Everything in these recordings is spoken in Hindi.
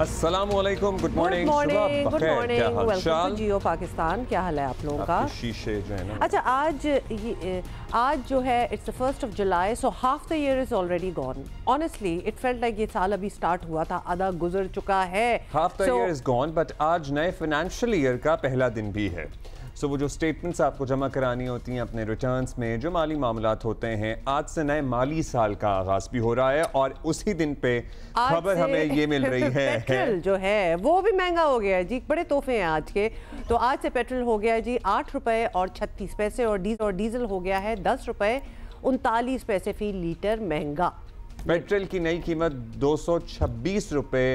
अस्सलामुअलैकुम, good morning, good morning, welcome to Geo Pakistan. क्या हाल है आप लोगों का? शीशे जो है ना, अच्छा, आज जो है it's the 1st of July, so half the year is already gone. Honestly, it felt like ये साल अभी स्टार्ट हुआ था, आधा गुजर चुका है। Half the year is gone, but आज नए फाइनेंशियल ईयर का पहला दिन भी है। सो वो जो स्टेटमेंट्स आपको जमा करानी होती हैं अपने रिटर्न्स में, जो माली मामलात होते हैं, आज से नए माली साल का आगाज भी हो रहा है और उसी दिन पे खबर हमें ये मिल रही है पेट्रोल जो है वो भी महंगा हो गया है जी। बड़े तोहफे हैं आज के। तो आज से पेट्रोल हो गया जी 8 रुपए और 36 पैसे और डीजल हो गया है 10 रुपए 39 पैसे फी लीटर महंगा। पेट्रोल की नई कीमत 226 रुपए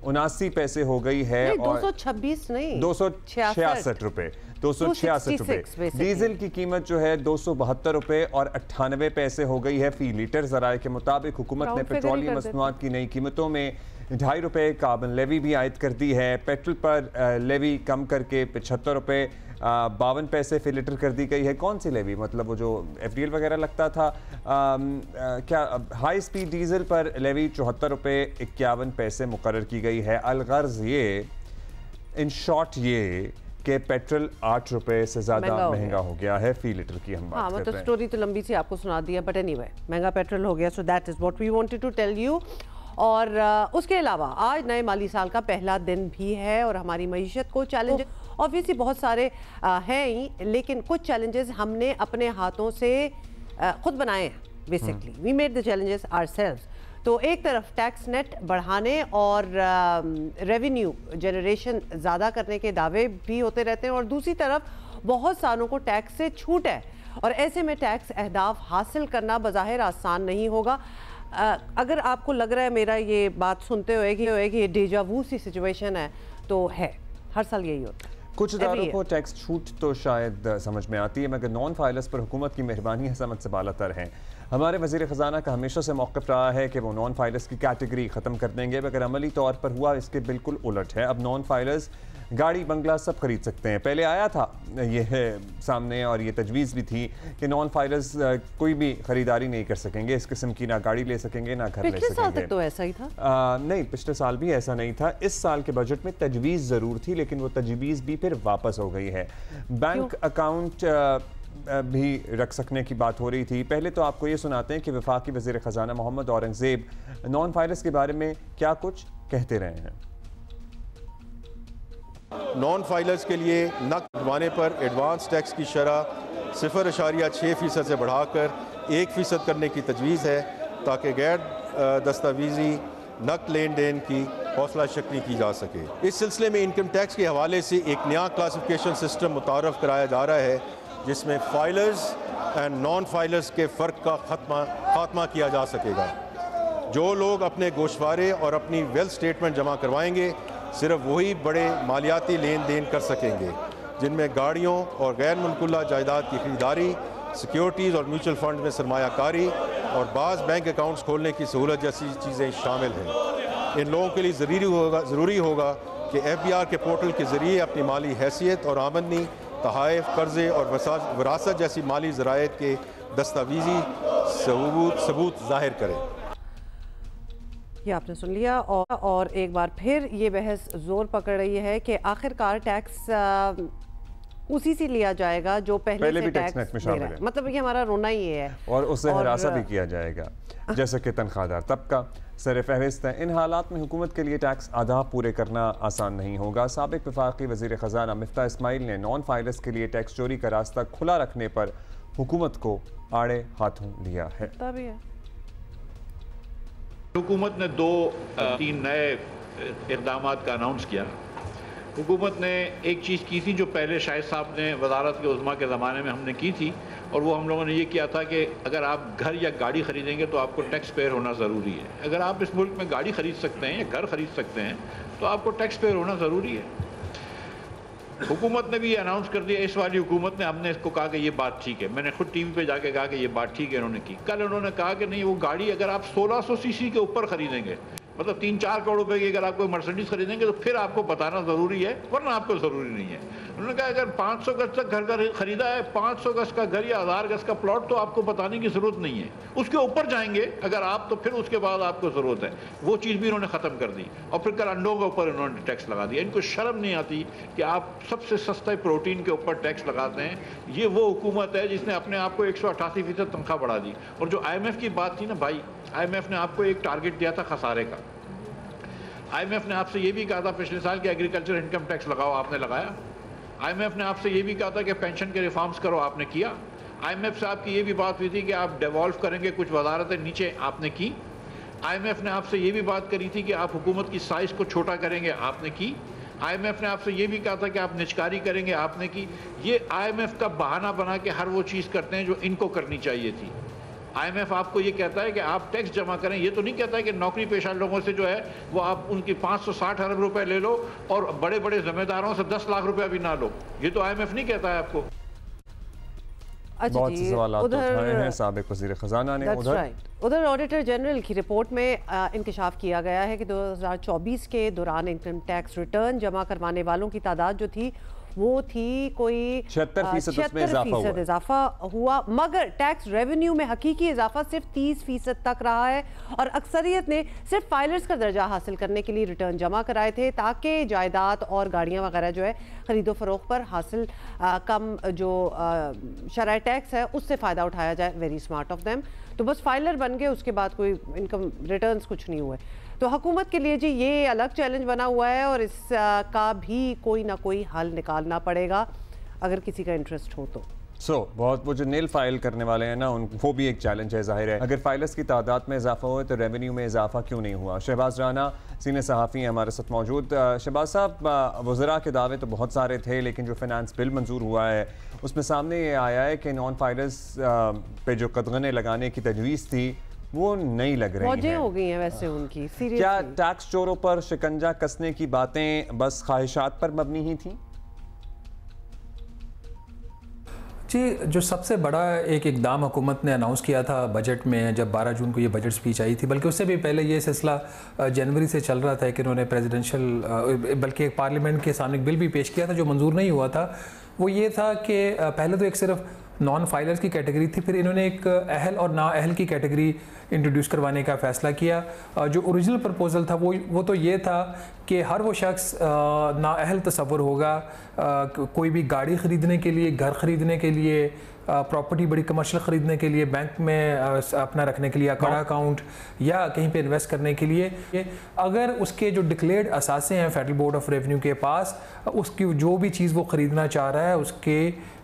79 पैसे हो गई है। नहीं, और 226 नहीं, 266 रुपए, 266 रुपए। डीजल की कीमत जो है 272 रुपए और 98 पैसे हो गई है फी लीटर। ज़राए के मुताबिक हुकूमत ने पेट्रोलियम मसनूआत की नई कीमतों में 2.5 रुपए कार्बन लेवी भी आयद कर दी है। पेट्रोल पर लेवी कम करके 75 रुपए 52 पैसे फी लीटर कर दी गई है। कौन सी लेवी? मतलब वो जो FDL वगैरह लगता था। क्या हाई स्पीड डीजल पर लेवी 74 रुपए 51 पैसे मुकर्रर की गई है। अलगर्ज ये, इन शॉर्ट ये कि पेट्रोल 8 रुपए से ज़्यादा महंगा हो गया है फी लीटर की हम बात कर रहे हैं। स्टोरी तो लंबी सी आपको सुना दिया, बट एनीवे महंगा पेट्रोल हो गया। So that is what we wanted to tell you. और उसके अलावा आज नए माली साल का पहला दिन भी है और हमारी मईशत को चैलेंज ऑब्वियसली बहुत सारे हैं ही, लेकिन कुछ चैलेंजेस हमने अपने हाथों से खुद बनाए हैं। Basically we made the challenges ourselves. तो एक तरफ टैक्स नेट बढ़ाने और रेवेन्यू जनरेशन ज़्यादा करने के दावे भी होते रहते हैं और दूसरी तरफ बहुत सालों को टैक्स से छूट है और ऐसे में टैक्स अहदाफ हासिल करना बज़ाहिर आसान नहीं होगा। अगर आपको लग रहा है मेरा ये बात सुनते हुए कि ये डेजा वू सी सिचुएशन है, तो है, हर साल यही होता है। कुछ इदारों को टैक्स छूट तो शायद समझ में आती है, मगर नॉन फाइलर्स पर हुकूमत की मेहरबानी समझ से बालातर हैं। हमारे वज़ीर ख़जाना का हमेशा से मौक़िफ़ रहा है कि वो नॉन फाइलर्स की कैटेगरी ख़त्म कर देंगे, मगर अमली तौर पर हुआ इसके बिल्कुल उलट है। अब नॉन फाइलर्स गाड़ी बंगला सब खरीद सकते हैं। पहले आया था ये सामने और ये तजवीज़ भी थी कि नॉन फाइलर्स कोई भी ख़रीदारी नहीं कर सकेंगे, इस किस्म की ना गाड़ी ले सकेंगे ना घर ले सकेंगे। पिछले साल तक तो ऐसा ही था। नहीं, पिछले साल भी ऐसा नहीं था। इस साल के बजट में तजवीज़ ज़रूर थी, लेकिन वो तजवीज़ भी फिर वापस हो गई है। बैंक अकाउंट भी रख सकने की बात हो रही थी। पहले तो आपको ये सुनाते हैं कि वफाकी वज़ीर ख़जाना मोहम्मद औरंगज़ेब नॉन फाइलर्स के बारे में क्या कुछ कहते रहे हैं। नॉन फाइलर्स के लिए नकद ढुवाने पर एडवांस टैक्स की शरह 0.6% से बढ़ाकर 1% करने की तजवीज़ है, ताकि गैर दस्तावेजी नकद लेन देन की हौसला शक्ति की जा सके। इस सिलसिले में इनकम टैक्स के हवाले से एक नया क्लासिफिकेशन सिस्टम मुतारफ़ कराया जा रहा है, जिसमें फाइलर्स एंड नॉन फाइलर्स के फ़र्क का खात्मा किया जा सकेगा। जो लोग अपने गोशवारे और अपनी वेल्थ स्टेटमेंट जमा करवाएंगे, सिर्फ वही बड़े मालियाती लेन देन कर सकेंगे, जिनमें गाड़ियों और गैर मुनकुला जायदाद की खरीदारी, सिक्योरिटीज़ और म्यूचुअल फंड में सरमायाकारी और बाज़ बैंक अकाउंट्स खोलने की सहूलत जैसी चीज़ें शामिल हैं। इन लोगों के लिए ज़रूरी होगा कि FBR के पोर्टल के ज़रिए अपनी माली हैसियत और आमदनी, तहाइफ, कर्ज़े और वरासत जैसी माली ज़राए के दस्तावेजी सबूत ज़ाहिर करें। ये आपने सुन लिया। और एक बार फिर ये बहस जोर पकड़ रही है कि आखिरकार टैक्स उसी से लिया जाएगा जो पहले से टैक्स में शामिल है। मतलब ये हमारा रोना ही है और उससे हरासा भी किया जाएगा, जैसे कि तनख्वाहदार तबका सर फहरिस्त है। इन हालात में हुकूमत के लिए टैक्स आदाब पूरे करना आसान नहीं होगा। साबिक वफाकी वज़ीर ख़जाना मिफ्ता इस्माइल ने नॉन फाइलर्स के लिए टैक्स चोरी का रास्ता खुला रखने पर हुकूमत को आड़े हाथों लिया है। हुकूमत ने 2-3 नए इक़दाम का अनाउंस किया। हुकूमत ने एक चीज़ की थी जो पहले शाहिद साहब ने वज़ारत के उज़्मा के ज़माने में हमने की थी, और वो हम लोगों ने ये किया था कि अगर आप घर या गाड़ी ख़रीदेंगे तो आपको टैक्स पेयर होना ज़रूरी है। अगर आप इस मुल्क में गाड़ी ख़रीद सकते हैं या घर ख़रीद सकते हैं तो आपको टैक्स पेयर होना ज़रूरी है। हुकूमत ने भी ये अनाउंस कर दिया। इस वाली हुकूमत ने, हमने इसको कहा कि ये बात ठीक है। मैंने खुद TV पे जाके कहा कि ये बात ठीक है, उन्होंने की। कल उन्होंने कहा कि नहीं, वो गाड़ी अगर आप 1600 cc के ऊपर ख़रीदेंगे मतलब 3-4 करोड़ रुपए की अगर आप कोई मर्सिडीज खरीदेंगे तो फिर आपको बताना जरूरी है, वरना आपको जरूरी नहीं है। उन्होंने कहा अगर 500 गज तक घर खरीदा है, 500 गज का घर या 1000 गज का प्लॉट, तो आपको बताने की जरूरत नहीं है। उसके ऊपर जाएंगे अगर आप, तो फिर उसके बाद आपको जरूरत है। वो चीज़ भी इन्होंने खत्म कर दी और फिर कल अंडों के ऊपर इन्होंने टैक्स लगा दिया। इनको शर्म नहीं आती कि आप सबसे सस्ते प्रोटीन के ऊपर टैक्स लगाते हैं। ये वो हुकूमत है जिसने अपने आप को 188% तनख्वाह बढ़ा दी। और जो IMF की बात थी ना भाई, IMF ने आपको एक टारगेट दिया था खसारे का। IMF ने आपसे ये भी कहा था पिछले साल कि एग्रीकल्चर इनकम टैक्स लगाओ, आपने लगाया। IMF ने आपसे ये भी कहा था कि पेंशन के रिफॉर्म्स करो, आपने किया। IMF से आपकी ये भी बात हुई थी कि आप डेवॉल्व करेंगे कुछ वजारतें नीचे, आपने की। IMF ने आपसे ये भी बात करी थी कि आप हुकूमत की साइज को छोटा करेंगे, आपने की। IMF ने आपसे ये भी कहा था कि आप निजकारी करेंगे, आपने की। ये IMF का बहाना बना के हर वो चीज़ करते हैं जो इनको करनी चाहिए थी। IMF आपको ये कहता है कि आप टैक्स जमा करें, ये तो नहीं कहता है कि नौकरी पेशा लोगों से जो है वो आप उनकी 560 अरब रुपए ले लो और बड़े बड़े जिम्मेदारों से 10 लाख रुपया भी ना लो। ये तो IMF नहीं कहता है आपको। बहुत से सवाल उठाए हैं साबिक वज़ीर ख़ज़ाना ने। उधर ऑडिटर जनरल की रिपोर्ट में इंकशाफ किया गया है कि 2024 के दौरान इनकम टैक्स रिटर्न जमा करवाने वालों की तादाद जो थी वो थी कोई 76% इजाफा हुआ, मगर टैक्स रेवेन्यू में हकीकी इजाफा सिर्फ 30% तक रहा है। और अक्सरियत ने सिर्फ फाइलर्स का दर्जा हासिल करने के लिए रिटर्न जमा कराए थे ताकि जायदाद और गाड़ियां वगैरह जो है खरीदो फरोख्त पर हासिल कम जो शरह टैक्स है उससे फ़ायदा उठाया जाए। Very smart of them. तो बस फाइलर बन गए, उसके बाद कोई इनकम रिटर्न्स कुछ नहीं हुए। तो हुकूमत के लिए जी ये अलग चैलेंज बना हुआ है और इसका भी कोई ना कोई हल निकालना पड़ेगा अगर किसी का इंटरेस्ट हो तो। बहुत वो जो नील फाइल करने वाले हैं ना, वो भी एक चैलेंज है। जाहिर है अगर फाइलर्स की तादाद में इजाफा हो तो रेवेन्यू में इजाफा क्यों नहीं हुआ। शहबाज राना सीनियर सहाफ़ी हैं हमारे साथ मौजूद। शहबाज साहब, वज़रा के दावे तो बहुत सारे थे, लेकिन जो फाइनेंस बिल मंजूर हुआ है उसमें सामने ये आया है कि नॉन फाइलर्स पे जो कदगने लगाने की तजवीज़ थी वो नहीं लग रही है। हो गई हैं वैसे उनकी। क्या टैक्स चोरों पर शिकंजा कसने की बातें बस ख्वाहिशात पर मबनी ही थी? जी, जो सबसे बड़ा एक इकदाम हुकूमत ने अनाउंस किया था बजट में, जब 12 जून को ये बजट स्पीच आई थी, बल्कि उससे भी पहले ये सिलसिला जनवरी से चल रहा था कि उन्होंने प्रेसिडेंशियल बल्कि एक पार्लियामेंट के सामने एक बिल भी पेश किया था जो मंजूर नहीं हुआ था। वो ये था कि पहले तो एक सिर्फ नॉन फाइलर्स की कैटेगरी थी, फिर इन्होंने एक अहल और ना अहल की कैटेगरी इंट्रोड्यूस करवाने का फ़ैसला किया। जो ओरिजिनल प्रपोज़ल था वो तो ये था कि हर वो शख्स नाअहल तसव्वुर होगा कोई भी गाड़ी ख़रीदने के लिए, घर ख़रीदने के लिए, प्रॉपर्टी बड़ी कमर्शियल ख़रीदने के लिए, बैंक में अपना रखने के लिए कड़ा अकाउंट या कहीं पे इन्वेस्ट करने के लिए, अगर उसके जो डिक्लेयर्ड असासे हैं फेडरल बोर्ड ऑफ रेवेन्यू के पास, उसकी जो भी चीज़ वो ख़रीदना चाह रहा है उसके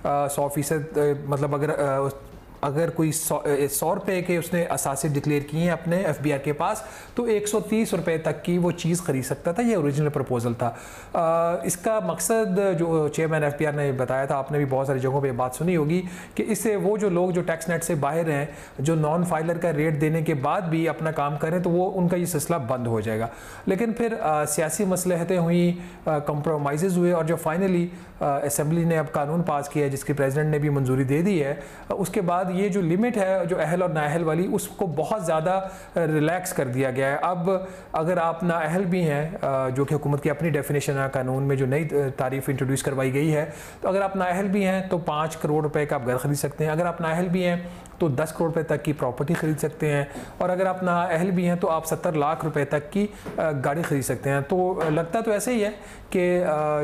100% मतलब अगर कोई 100 रुपये के उसने असासे डिक्लेयर किए हैं अपने FBR के पास तो 130 रुपये तक की वो चीज़ ख़रीद सकता था। ये ओरिजिनल प्रपोजल था। इसका मकसद जो चेयरमैन FBR ने बताया था, आपने भी बहुत सारी जगहों पे बात सुनी होगी कि इससे वो जो लोग जो टैक्स नेट से बाहर हैं, जो नॉन फाइलर का रेट देने के बाद भी अपना काम करें, तो वो उनका ये सिलसिला बंद हो जाएगा। लेकिन फिर सियासी मसलहतें हुई, कंप्रोमाइज़ हुए और जो फाइनली असम्बली ने अब कानून पास किया है जिसकी प्रेसिडेंट ने भी मंजूरी दे दी है, उसके बाद ये जो लिमिट है जो अहल और नाअहल वाली, उसको बहुत ज़्यादा रिलैक्स कर दिया गया है। अब अगर आप नाअहल भी हैं, जो कि हुकूमत की अपनी डेफिनेशन है कानून में जो नई तारीफ इंट्रोड्यूस करवाई गई है, तो अगर आप नाअहल भी हैं तो 5 करोड़ रुपए का आप घर खरीद सकते हैं। अगर आप नाअहल भी हैं तो 10 करोड़ रुपए तक की प्रॉपर्टी खरीद सकते हैं। और अगर आप नाअहल भी हैं तो आप 70 लाख रुपए तक की गाड़ी खरीद सकते हैं। तो लगता तो ऐसे ही है कि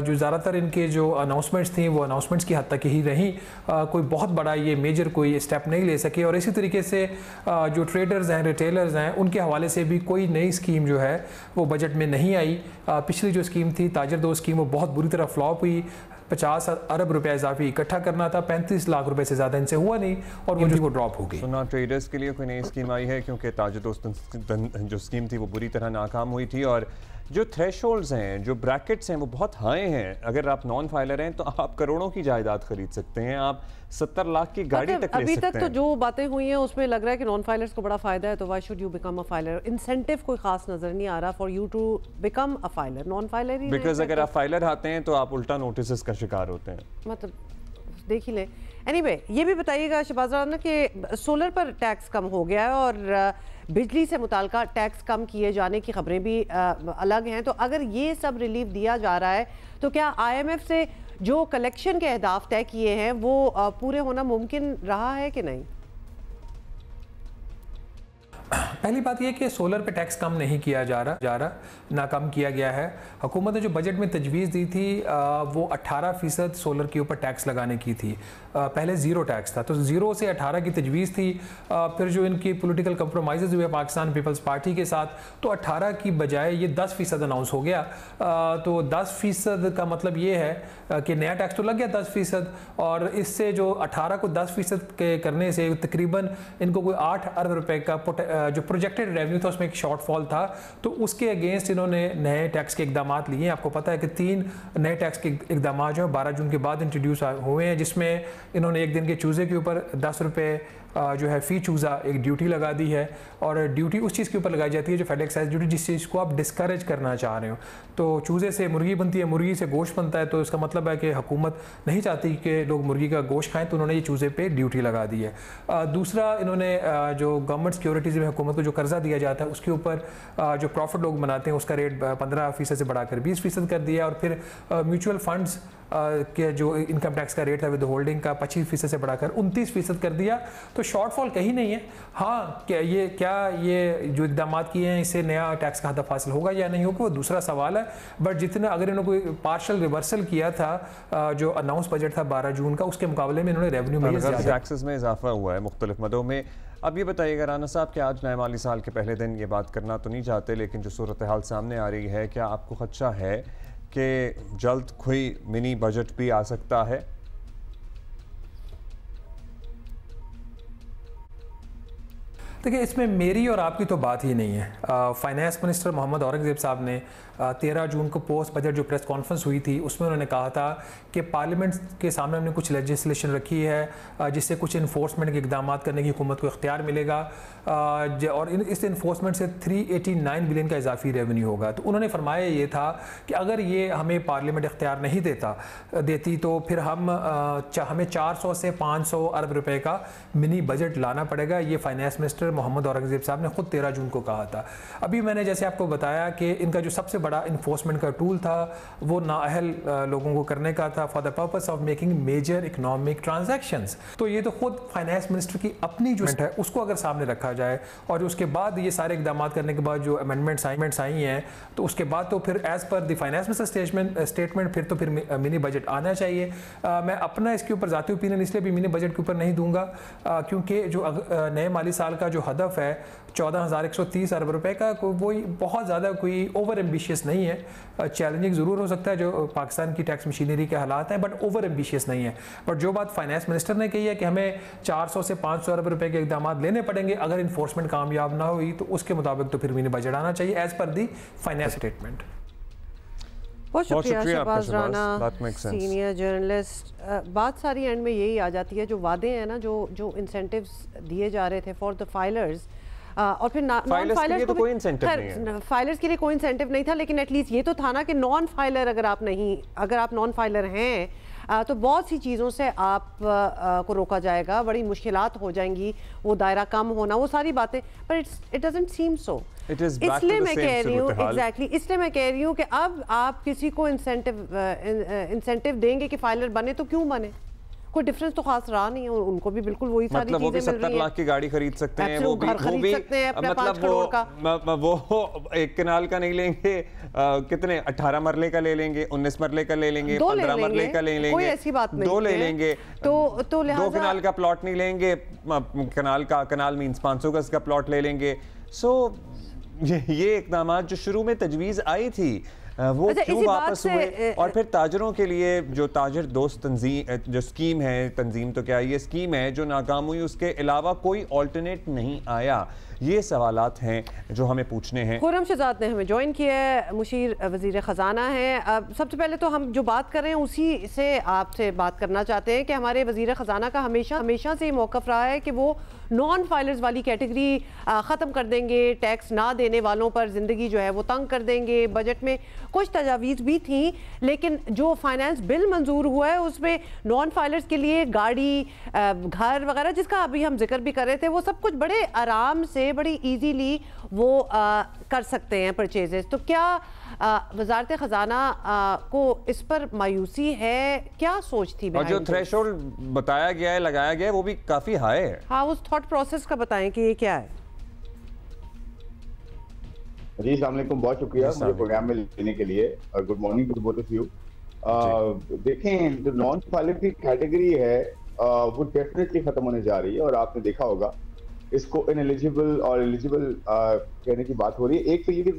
जो ज़्यादातर इनके जो अनाउंसमेंट्स थी वो अनाउंसमेंट्स की हद तक ही रहीं, कोई बहुत बड़ा ये मेजर कोई स्टेप नहीं ले सके। और इसी तरीके से जो ट्रेडर्स हैं, रिटेलर्स हैं, उनके हवाले से भी कोई नई स्कीम जो है वो बजट में नहीं आई। पिछली जो स्कीम थी ताजर दो स्कीम, वो बहुत बुरी तरह फ्लॉप हुई। 50 अरब रुपया इजाफी इकट्ठा करना था, 35 लाख रुपए से ज़्यादा इनसे हुआ नहीं और वो ड्रॉप हो गई। सुना ट्रेडर्स के लिए कोई नई स्कीम आई है, क्योंकि ताजर दोस्त जो स्कीम थी वो बुरी तरह नाकाम हुई थी। और जो थ्रेशोल्ड्स हैं, जो ब्रैकेट्स हैं, वो बहुत हाई हैं। अगर आप नॉन फाइलर हैं तो आप करोड़ों की जायदाद खरीद सकते हैं, आप 70 लाख की गाड़ी तक ले सकते हैं। अभी तक तो जो बातें हुई हैं उसमें लग रहा है कि नॉन फाइलर्स को बड़ा फायदा है, तो why should you become a filer? Incentive कोई खास नजर नहीं आ रहा for you to become a filer. Non filer ही बिकॉज अगर आप फाइलर आते हैं तो आप उल्टा नोटिस का शिकार होते हैं। मतलब देख ही लें। एनीवे ये भी बताइएगा शहबाज राना कि सोलर पर टैक्स कम हो गया है और बिजली से मुताल्लिका टैक्स कम किए जाने की खबरें भी अलग हैं। तो अगर ये सब रिलीफ दिया जा रहा है तो क्या IMF से जो कलेक्शन के अहदाफ तय किए हैं वो पूरे होना मुमकिन रहा है कि नहीं? पहली बात यह कि सोलर पे टैक्स कम नहीं किया जा रहा ना कम किया गया है। हुकूमत ने जो बजट में तजवीज़ दी थी वो 18% सोलर के ऊपर टैक्स लगाने की थी। पहले ज़ीरो टैक्स था, तो 0 से 18 की तजवीज़ थी। फिर जो इनकी पॉलिटिकल कंप्रोमाइज़ हुए पाकिस्तान पीपल्स पार्टी के साथ, तो 18 की बजाय ये 10% अनाउंस हो गया। तो 10% का मतलब ये है कि नया टैक्स तो लग गया 10%, और इससे जो 18 को 10% के करने से तकरीबन इनको कोई 8 अरब रुपए का जो प्रोजेक्टेड रेवेन्यू था उसमें एक शॉर्टफॉल था। तो उसके अगेंस्ट इन्होंने नए टैक्स के इकदाम लिए हैं। आपको पता है कि 3 नए टैक्स के इकदाम जो 12 जून के बाद इंट्रोड्यूस हुए हैं, जिसमें इन्होंने एक दिन के चूज़े के ऊपर 10 रुपये जो है फ़ी चूज़ा एक ड्यूटी लगा दी है। और ड्यूटी उस चीज़ के ऊपर लगाई जाती है जो फेडरल एक्साइज ड्यूटी, जिस चीज़ को आप डिस्करेज करना चाह रहे हो। तो चूज़े से मुर्गी बनती है, मुर्गी से गोश्त बनता है, तो इसका मतलब है कि हुकूमत नहीं चाहती कि लोग मुर्गी का गोश्त खाएं, तो उन्होंने ये चूज़े पे ड्यूटी लगा दी है। दूसरा, इन्होंने जो गवर्नमेंट सिक्योरिटीज़ में हुकूमत को जो कर्जा दिया जाता है उसके ऊपर जो प्रॉफिट लोग बनाते हैं उसका रेट 15% से बढ़ाकर 20% कर दिया। और फिर म्यूचुअल फंड्स के जो इनकम टैक्स का रेट था विद होल्डिंग का 25% से बढ़ाकर 29% कर दिया। तो शॉर्टफॉल कहीं नहीं है। हाँ, क्या ये जो इकदाम किए हैं इससे नया टैक्स का हदफ हासिल होगा या नहीं होगा वो दूसरा सवाल है। बट जितना अगर इन्होंने कोई पार्शल रिवर्सल किया था जो अनाउंस बजट था 12 जून का, उसके मुकाबले में इन्होंने रेवेन्यू में टैक्सेस में इजाफा हुआ है मुख्तलिफ मदों में। अब ये बताइएगा राना साहब कि आज नए माली साल के पहले दिन ये बात करना तो नहीं चाहते, लेकिन जो सूरत हाल सामने आ रही है, क्या आपको खदशा है कि जल्द कोई मिनी बजट भी आ सकता है? देखिए, इसमें मेरी और आपकी तो बात ही नहीं है। फाइनेंस मिनिस्टर मोहम्मद औरंगज़ेब साहब ने 13 जून को पोस्ट बजट जो प्रेस कॉन्फ्रेंस हुई थी उसमें उन्होंने कहा था कि पार्लियामेंट के सामने हमने कुछ लेजिस्लेशन रखी है जिससे कुछ इन्फोर्समेंट के इकदाम करने की हुकूमत को इख्तियार मिलेगा, और इस इन्फोर्समेंट से 389 बिलियन का इजाफी रेवेन्यू होगा। तो उन्होंने फरमाया ये था कि अगर ये हमें पार्लियामेंट इख्तियार नहीं देती तो फिर हमें 400 से 500 अरब रुपए का मिनी बजट लाना पड़ेगा। ये फाइनेंस मिनिस्टर मोहम्मद औरंगज़ेब साहब ने खुद 13 जून को कहा था। अभी मैंने जैसे आपको बताया कि इनका जो सबसे बड़ा इन्फोर्समेंट का टूल था वो नाअहल लोगों को करने का था for the purpose of making major economic transactions. तो ये तो खुद फाइनेंस मिनिस्टर की अपनी जो है उसको अगर सामने रखा जाए और उसके बाद ये सारे इकदाम करने के बाद जो अमेंडमेंट्स आई हैं तो उसके बाद तो फिर as per the finance minister statement फिर तो फिर मिनी बजट आना चाहिए। मैं अपना इसके ऊपर ज़ाती ओपिनियन इसलिए भी मिनी बजट के ऊपर नहीं दूंगा क्योंकि जो नए माली साल का जो हदफ है 14,130 अरब रुपए का, वो बहुत ज़्यादा कोई ओवर एम्बिशियस नहीं है। चैलेंजिंग ज़रूर हो सकता है जो पाकिस्तान की टैक्स मशीनरी के हालात हैं, बट ओवर एम्बिशियस नहीं है। बट जो बात फाइनेंस मिनिस्टर ने कही है कि हमें 400 से 500 अरब रुपए के इकदाम लेने पड़ेंगे अगर इन्फोर्समेंट कामयाब ना हुई, तो उसके मुताबिक तो फिर मिनी बजट आना चाहिए एज पर दी फाइनेंस स्टेटमेंट। बहुत शुक्रिया शहबाज राना, सीनियर जर्नलिस्ट। बात सारी एंड में यही आ जाती है, जो वादे हैं ना, जो इंसेंटिव्स दिए जा रहे थे फॉर द फाइलर्स, और फिर नॉन फाइलर्स को कोई इंसेंटिव नहीं है। फाइलर्स के लिए कोई इंसेंटिव नहीं था, लेकिन एटलीस्ट ये तो था ना कि नॉन फाइलर अगर आप नॉन फाइलर हैं तो बहुत सी चीज़ों से आप को रोका जाएगा, बड़ी मुश्किलात हो जाएंगी, वो दायरा कम होना, वो सारी बातें, पर इट डजंट सीम सो। इसलिए मैं कह रही हूँ इसलिए मैं कह रही हूँ कि अब आप किसी को इंसेंटिव देंगे कि फाइलर बने तो क्यों बने, कोई डिफरेंस तो खास रहा नहीं है। उनको भी कितने वही सारी मतलब चीजें मिल रही हैं। 70 लाख की गाड़ी खरीद सकते हैं, वो भी सकते हैं अपने 5 करोड़ का। वो एक कनाल का नहीं लेंगे, कितने 18 मरले का ले लेंगे, 19 मरले का ले लेंगे, 15 मरले का ले लेंगे, कोई ऐसी बात नहीं, 2 ले लेंगे, तो लिहाजा 2 कनाल का प्लॉट नहीं लेंगे, कनाल मीन्स 500 गज का प्लॉट ले लेंगे। सो ये इकदाम जो शुरू में तजवीज़ आई थी वो क्यों वापस हुए? और फिर ताजरों के लिए जो ताजर दोस्त तंजीम जो स्कीम है, तंजीम तो क्या ये स्कीम है जो नाकाम हुई, उसके अलावा कोई ऑल्टरनेट नहीं आया। ये सवालात हैं जो हमें पूछने हैं। खुर्रम शहजाद ने हमें ज्वाइन किया है, मुशीर वज़ीर ख़जाना है। सबसे पहले तो हम जो बात कर रहे हैं उसी से आपसे बात करना चाहते हैं कि हमारे वज़ीर ख़जाना का हमेशा से मौक़िफ़ रहा है कि वो नॉन फाइलर्स वाली कैटेगरी ख़त्म कर देंगे, टैक्स ना देने वालों पर ज़िंदगी जो है वो तंग कर देंगे। बजट में कुछ तजावीज़ भी थी, लेकिन जो फाइनेंस बिल मंजूर हुआ है उसमें नॉन फाइलर्स के लिए गाड़ी, घर वगैरह, जिसका अभी हम जिक्र भी कर रहे थे, वो सब कुछ बड़े आराम से, बड़ी ईजीली वो कर सकते हैं परचेजेस। तो क्या वजारत ख़जाना को इस पर मायूसी है? क्या सोच थी? और जो थ्रेशोल्ड बताया गया है, लगाया गया है, वो भी काफ़ी हाई है। हाँ, उस थॉट प्रोसेस का बताएं कि ये क्या है। जी अस्सलाम वालेकुम, बहुत शुक्रिया मुझे प्रोग्राम में लेने के लिए और good morning to both of you. देखें, जो नॉन फाइलर की कैटेगरी है वो डेफिनेटली खत्म होने जा रही है और आपने देखा होगा इसको इनएलिजिबल और एलिजिबल कहने की बात हो रही है। एक तो ये कि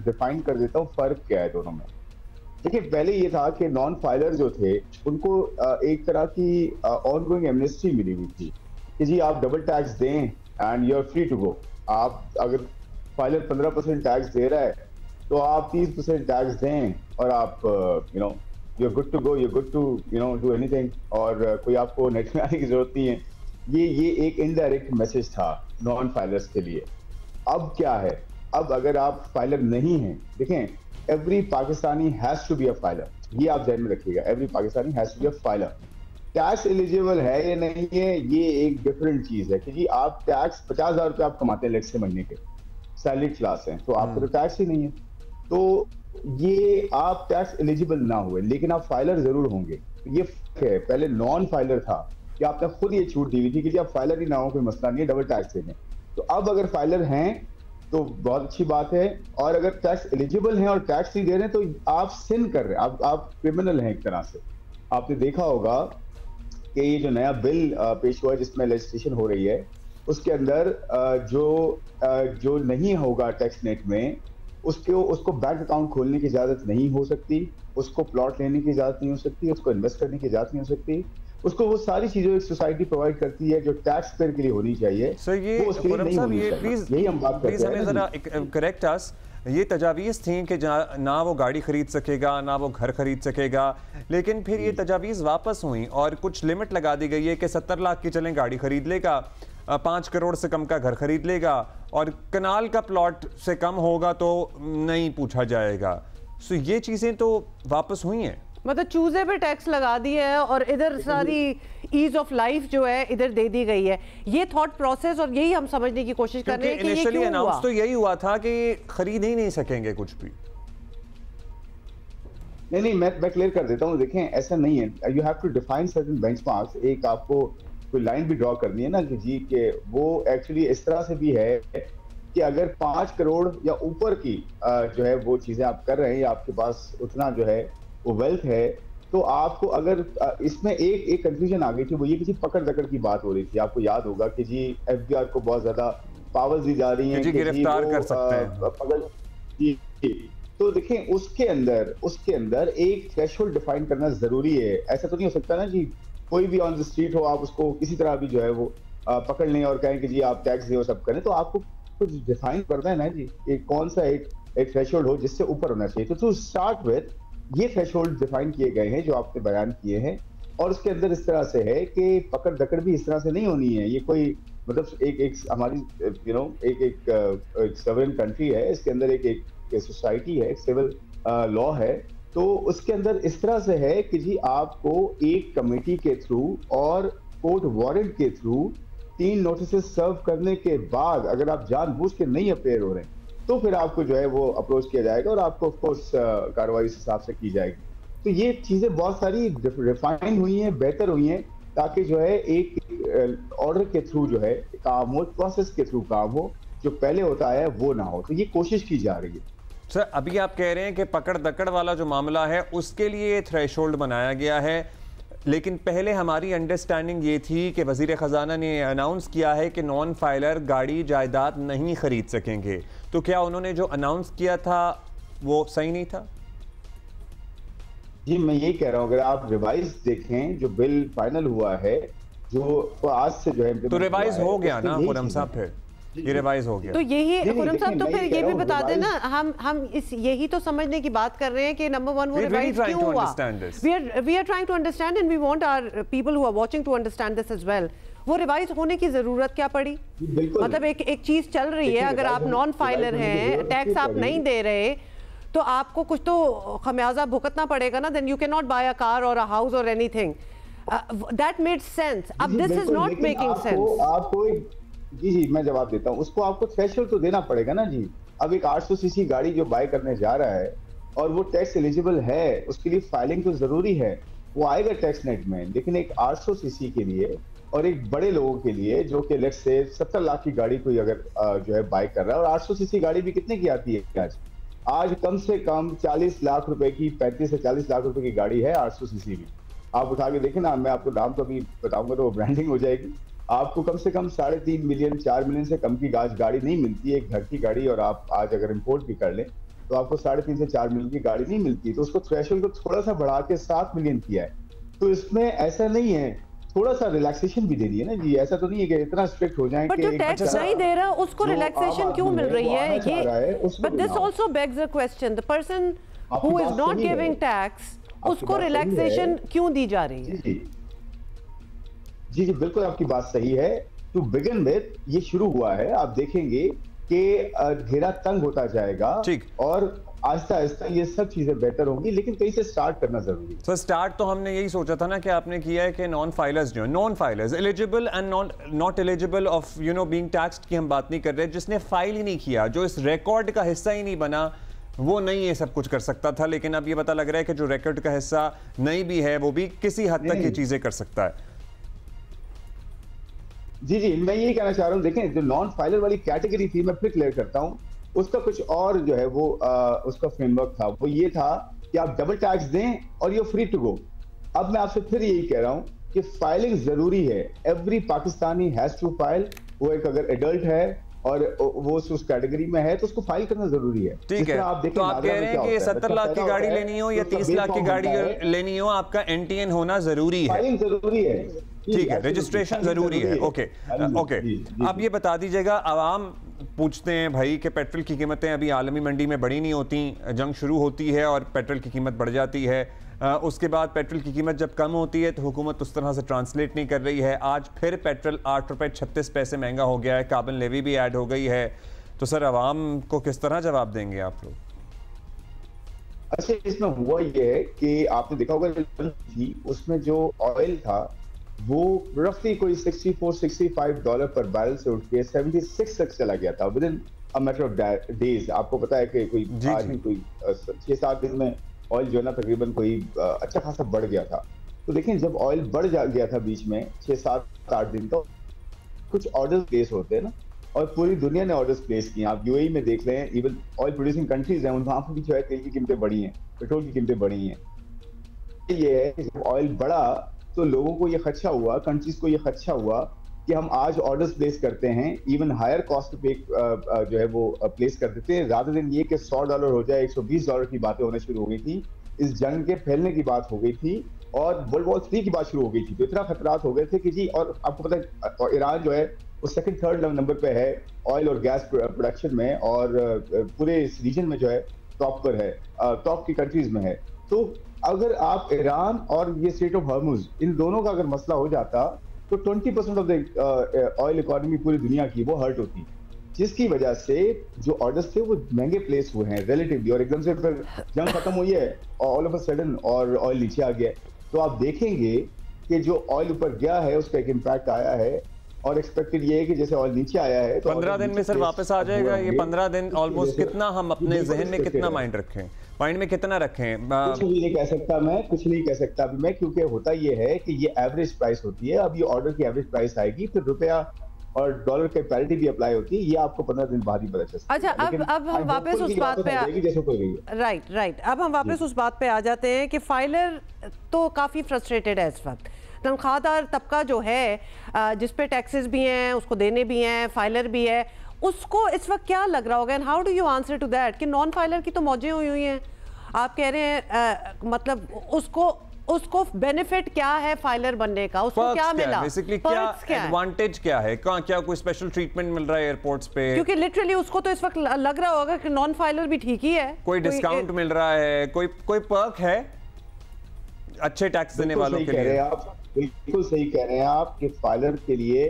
डिफाइन कर देता हूँ फर्क क्या है दोनों में। देखिए, पहले ये था कि नॉन फाइलर जो थे उनको एक तरह की ऑनगोइंग एमनेस्टी मिली हुई थी कि जी आप डबल टैक्स दें and you are free to go. आप अगर फाइलर 15% टैक्स दे रहा है तो आप 30% टैक्स दें और आप you know you are good to go, you are good to you know do anything, और कोई आपको नेट में आने की जरूरत नहीं है। ये एक इनडायरेक्ट मैसेज था नॉन फाइलर्स के लिए। अब क्या है, अब अगर आप फाइलर नहीं हैं, देखें, every Pakistani has to be a filer, ये आप ध्यान में रखिएगा, every Pakistani has to be a filer. Tax eligible है या नहीं है ये एक डिफरेंट चीज है कि जी आप टैक्स 50,000 रुपये आप कमाते हैं लेट्स से महीने के, सैलरी क्लास हैं, तो आपको तो टैक्स ही नहीं है, तो ये आप टैक्स एलिजिबल ना हुए, लेकिन आप फाइलर जरूर होंगे। ये है, पहले नॉन फाइलर था कि आपने खुद ये छूट दी हुई थी कि जी आप फाइलर ही ना हो, कोई मसला नहीं है, डबल टैक्स देंगे। तो अब अगर फाइलर हैं तो बहुत अच्छी बात है, और अगर टैक्स एलिजिबल हैं और टैक्स नहीं दे रहे हैं तो आप सिन कर रहे हैं, आप क्रिमिनल हैं एक तरह से। आपने देखा होगा कि ये जो नया बिल पेश हुआ है जिसमें लेजिस्लेशन हो रही है, उसके अंदर जो नहीं होगा टैक्स नेट में उसको बैंक अकाउंट खोलने की इजाजत नहीं हो सकती, उसको प्लॉट लेने की इजाजत नहीं हो सकती, उसको इन्वेस्ट करने की इजाजत नहीं हो सकती, उसको वो सारी चीजें एक सोसाइटी प्रोवाइड करती है जो टैक्स पेयर के लिए होनी चाहिए। सर ये यही हम बात करते हैं। जरा करेक्ट अस, ये तजावीज़ थी कि ना वो गाड़ी खरीद सकेगा ना वो घर खरीद सकेगा, लेकिन फिर ये तजावीज़ वापस हुई और कुछ लिमिट लगा दी गई है कि 70 लाख की चलें गाड़ी खरीद लेगा, 5 करोड़ से कम का घर खरीद लेगा, और कनाल का प्लॉट से कम होगा तो नहीं पूछा जाएगा। सो ये चीज़ें तो वापस हुई हैं, मतलब चूजे पे टैक्स लगा दिया है और इधर सारी ईज ऑफ लाइफ जो है इधर दे दी गई है। ये थॉट प्रोसेस, और यही हम समझने की कोशिश कर रहे हैं कि ये क्यों हुआ। तो यही हुआ था कि खरीद ही नहीं सकेंगे कुछ भी। नहीं, मैं क्लियर कर देता हूँ। देखें, ऐसा नहीं है, you have to define certain benchmarks. एक आपको कोई लाइन भी ड्रॉ करनी है ना कि जी के वो एक्चुअली इस तरह से भी है कि अगर 5 करोड़ या ऊपर की जो है वो चीजें आप कर रहे हैं, या आपके पास उतना जो है वो वेल्थ है, तो आपको अगर इसमें एक कंफ्यूजन आ गई थी, वो ये किसी पकड़ दकड़ की बात हो रही थी। आपको याद होगा कि जी एफबीआर को बहुत ज्यादा पावर्स दी जा रही हैं कि गिरफ्तार कर सकते हैं पकड़। तो देखें, उसके अंदर एक थ्रेशोल्ड डिफाइन करना जरूरी है। ऐसा तो नहीं हो सकता ना जी कोई भी ऑन द स्ट्रीट हो, आप उसको किसी तरह भी जो है वो पकड़ लें और कहें कि जी आप टैक्स दो सब करें। तो आपको कुछ डिफाइन करना है ना जी, एक कौन सा एक थ्रेशोल्ड हो जिससे ऊपर होना चाहिए। तो टू स्टार्ट विद ये थ्रेशोल्ड डिफाइन किए गए हैं जो आपने बयान किए हैं, और उसके अंदर इस तरह से है कि पकड़ दकड़ भी इस तरह से नहीं होनी है। ये कोई मतलब एक हमारी एक सॉवरेन कंट्री है, इसके अंदर एक सोसाइटी है, एक सिविल लॉ है, तो उसके अंदर इस तरह से है कि जी आपको एक कमेटी के थ्रू और कोर्ट वारंट के थ्रू 3 नोटिस सर्व करने के बाद अगर आप जानबूझ के नहीं अपेयर हो रहे हैं तो फिर आपको जो है वो अप्रोच किया जाएगा और आपको ऑफ कोर्स कार्रवाई इस हिसाब से की जाएगी। तो ये चीजें बहुत सारी रिफाइन हुई हैं, बेहतर हुई हैं, ताकि जो है एक ऑर्डर के थ्रू जो है काम हो, प्रोसेस के थ्रू काम हो, जो पहले होता है वो ना हो। तो ये कोशिश की जा रही है। सर, अभी आप कह रहे हैं कि पकड़ दकड़ वाला जो मामला है उसके लिए थ्रेशोल्ड बनाया गया है, लेकिन पहले हमारी अंडरस्टैंडिंग ये थी कि वज़ीर ख़जाना ने अनाउंस किया है कि नॉन फाइलर गाड़ी जायदाद नहीं खरीद सकेंगे। तो क्या उन्होंने जो अनाउंस किया था वो सही नहीं था? जी, मैं यही कह रहा हूँ, अगर आप रिवाइज देखें जो बिल फाइनल हुआ है, जो आज से जो है तो रिवाइज हो गया ना खुर्रम साहब? फिर ये रिवाइज हो गया। तो यही खुरम साहब, तो फिर ये भी बता देना, हम इस यही तो समझने की बात कर रहे हैं कि नंबर वन वो रिवाइज क्यों हुआ। We are trying to understand and we want our people who are watching to understand this as well. वो रिवाइज होने की जरूरत क्या पड़ी? मतलब एक चीज चल रही है, अगर आप नॉन फाइलर हैं, टैक्स आप नहीं दे रहे, तो आपको कुछ तो खमियाजा भुगतना पड़ेगा ना। Then you can not buy a car और अ हाउस और एनीथिंग। That made sense. अब this is not making sense. आपको जी मैं जवाब देता हूँ। उसको आपको थ्रेशोल्ड तो देना पड़ेगा ना जी। अब एक 800 सीसी गाड़ी जो बाय करने जा रहा है और वो टैक्स एलिजिबल है, उसके लिए फाइलिंग तो जरूरी है, वो आएगा टैक्स नेट में। लेकिन एक 800 सीसी के लिए और एक बड़े लोगों के लिए जो कि लेट्स से 70 लाख की गाड़ी कोई अगर जो है बाय कर रहा है, और 800 सीसी गाड़ी भी कितने की आती है आज कम से कम 40 लाख रुपए की, 35 से 40 लाख रुपए की गाड़ी है 800 सीसी में। आप उठा के देखें ना, मैं आपको दाम तो अभी बताऊंगा तो वो ब्रांडिंग हो जाएगी। आपको कम से कम 3.5 मिलियन 4 मिलियन से कम की गाड़ी नहीं मिलती है, एक घर की गाड़ी। और आप आज अगर इंपोर्ट भी कर लें तो आपको 3.5 से 4 मिलियन की गाड़ी नहीं मिलती। तो उसको थ्रेशोल्ड को थोड़ा सा बढ़ा के 7 मिलियन किया है। तो इसमें ऐसा नहीं है, थोड़ा सा रिलैक्सेशन भी दे दी है ना जी। ऐसा तो नहीं है कि इतना स्ट्रिक्ट हो जाए कि जो टैक्स नहीं दे रहा उसको रिलैक्सेशन क्यों मिल रही है? ये but this also bags the question, the person who is not giving tax, उसको रिलैक्सेशन क्यों दी जा रही है? जी जी बिल्कुल आपकी बात सही है। टू बिगिन विद ये शुरू हुआ है, आप देखेंगे कि घेरा तंग होता जाएगा और आहिस्ता आहिस्ता ये सब चीजें बेहतर होंगी, लेकिन कहीं से स्टार्ट करना जरूरी है। सर स्टार्ट तो हमने यही सोचा था ना कि आपने किया है कि नॉन फाइलर्स जो non filers eligible and not eligible of being taxed की हम बात नहीं कर रहे। जिसने फाइल ही नहीं किया, जो इस रिकॉर्ड का हिस्सा ही नहीं बना, वो नहीं ये सब कुछ कर सकता था। लेकिन अब ये पता लग रहा है कि जो रिकॉर्ड का हिस्सा नहीं भी है, वो भी किसी हद तक ये चीजें कर सकता है। जी जी मैं यही कहना चाह रहा हूँ। देखें, जो नॉन फाइलर वाली कैटेगरी थी, मैं फिर क्लियर करता हूँ, उसका कुछ और जो है वो उसका फ्रेमवर्क था। वो ये था कि आप डबल टैक्स दें और ये फ्री टू गो। अब मैं आपसे फिर यही कह रहा हूँ कि फाइलिंग जरूरी है। Every Pakistani has to file. वो एक अगर एडल्ट है और वो उस कैटेगरी में है तो उसको फाइल करना जरूरी है। ठीक है, तो आप कह रहे हैं कि 70 लाख की गाड़ी लेनी हो या 30 लाख की गाड़ी लेनी हो, आपका NTN होना जरूरी है। फाइलिंग जरूरी है, ठीक है, रजिस्ट्रेशन जरूरी है। ओके ओके, अब ये बता दीजिएगा, आवाम पूछते हैं भाई कि पेट्रोल की कीमतें अभी आलमी मंडी में बढ़ी नहीं होती, जंग शुरू होती है और पेट्रोल की कीमत बढ़ जाती है। उसके बाद पेट्रोल की कीमत जब कम होती है तो हुकूमत उस तरह से ट्रांसलेट नहीं कर रही है। आज फिर पेट्रोल 8 रुपये 36 पैसे महंगा हो गया है, कार्बन लेवी भी ऐड हो गई है। तो सर आवाम को किस तरह जवाब देंगे आप लोग? अच्छा, इसमें हुआ ये है कि आपने देखा होगा उसमें जो ऑयल था वो रफली कोई $64-65 पर बैरल से उठ के 76 तक चला गया था with in a matter of days. आपको पता है कि कोई आज ही कोई 6-7 दिन में ऑयल जो है ना तकरीबन कोई अच्छा खासा बढ़ गया था। तो देखें, जब ऑयल बढ़ गया था बीच में 6-7-8 दिन, तो कुछ ऑर्डर्स प्लेस होते हैं ना, और पूरी दुनिया ने ऑर्डर्स प्लेस किए। आप UAE में देख लें, इवन ऑयल प्रोड्यूसिंग कंट्रीज हैं, वहाँ पर भी जो है तेल की कीमतें बढ़ी हैं, पेट्रोल की कीमतें बढ़ी हैं। ये है कि जब ऑयल बढ़ा तो लोगों को ये खदशा हुआ, कंट्रीज को ये खदशा हुआ कि हम आज ऑर्डर्स प्लेस करते हैं, इवन हायर कॉस्ट पे जो है वो प्लेस कर देते हैं, रादर देन ये कि $100 हो जाए, $120 की बातें होना शुरू हो गई थी। इस जंग के फैलने की बात हो गई थी और वर्ल्ड वॉर 3 की बात शुरू हो गई थी। तो इतना खतरात हो गए थे कि जी, और आपको पता है ईरान जो है वो 2nd-3rd नंबर पे है ऑयल और गैस प्रोडक्शन में, और पूरे इस रीजन में जो है टॉप पर है, टॉप की कंट्रीज में है। तो अगर आप ईरान और ये स्ट्रेट ऑफ हॉर्मुज, इन दोनों का अगर मसला हो जाता तो 20% ऑफ द ऑयल इकोनॉमी पूरी दुनिया की वो हर्ट होती, जिसकी वजह से जो ऑर्डर्स थे वो महंगे प्लेस हुए हैं रिलेटिवली, और एकदम से फिर जंग खत्म हुई है ऑल ऑफ अ सडन और ऑयल नीचे आ गया। तो आप देखेंगे कि जो ऑयल ऊपर गया है उसका एक इम्पैक्ट आया है, और एक्सपेक्टेड ये है कि जैसे ऑयल नीचे आया है तो 15 दिन में सर वापस आ जाएगा। ये 15 दिन ऑलमोस्ट कितना हम अपने जहन में कितना माइंड में कितना रखें? कुछ भी नहीं कह सकता मैं, कुछ नहीं कह सकता अभी मैं, क्योंकि होता ये है कि ये एवरेज प्राइस होती है। अब ये ऑर्डर की एवरेज प्राइस आएगी, फिर रुपया और डॉलर के पैरिटी भी अप्लाई होती है, ये आपको 15 दिन बाद ही पता चलता है। अच्छा, अब हम वापस उस बात पे राइट अब हम वापस उस बात पे आ जाते हैं कि फाइलर तो काफी फ्रस्ट्रेटेड है इस वक्त। तनख्वाहदार तबका जो है, जिस पे टैक्सेस भी हैं, उसको देने भी हैं, फाइलर भी है, उसको इस वक्त क्या लग रहा होगा? And how do you answer to that कि नॉन फाइलर की तो मौजें हुई हैं, आप कह रहे हैं मतलब उसको उसको बेनिफिट क्या है फाइलर बनने का, उसको क्या मिला, बेसिकली क्या एडवांटेज क्या है, क्या कोई स्पेशल ट्रीटमेंट मिल रहा है एयरपोर्ट्स पे? क्योंकि लिटरली उसको तो इस वक्त लग रहा होगा कि नॉन फाइलर भी ठीक ही है, कोई डिस्काउंट मिल रहा है, कोई पर्क है अच्छे टैक्स देने वालों के लिए? आप बिल्कुल सही कह रहे हैं आप कि फाइलर के लिए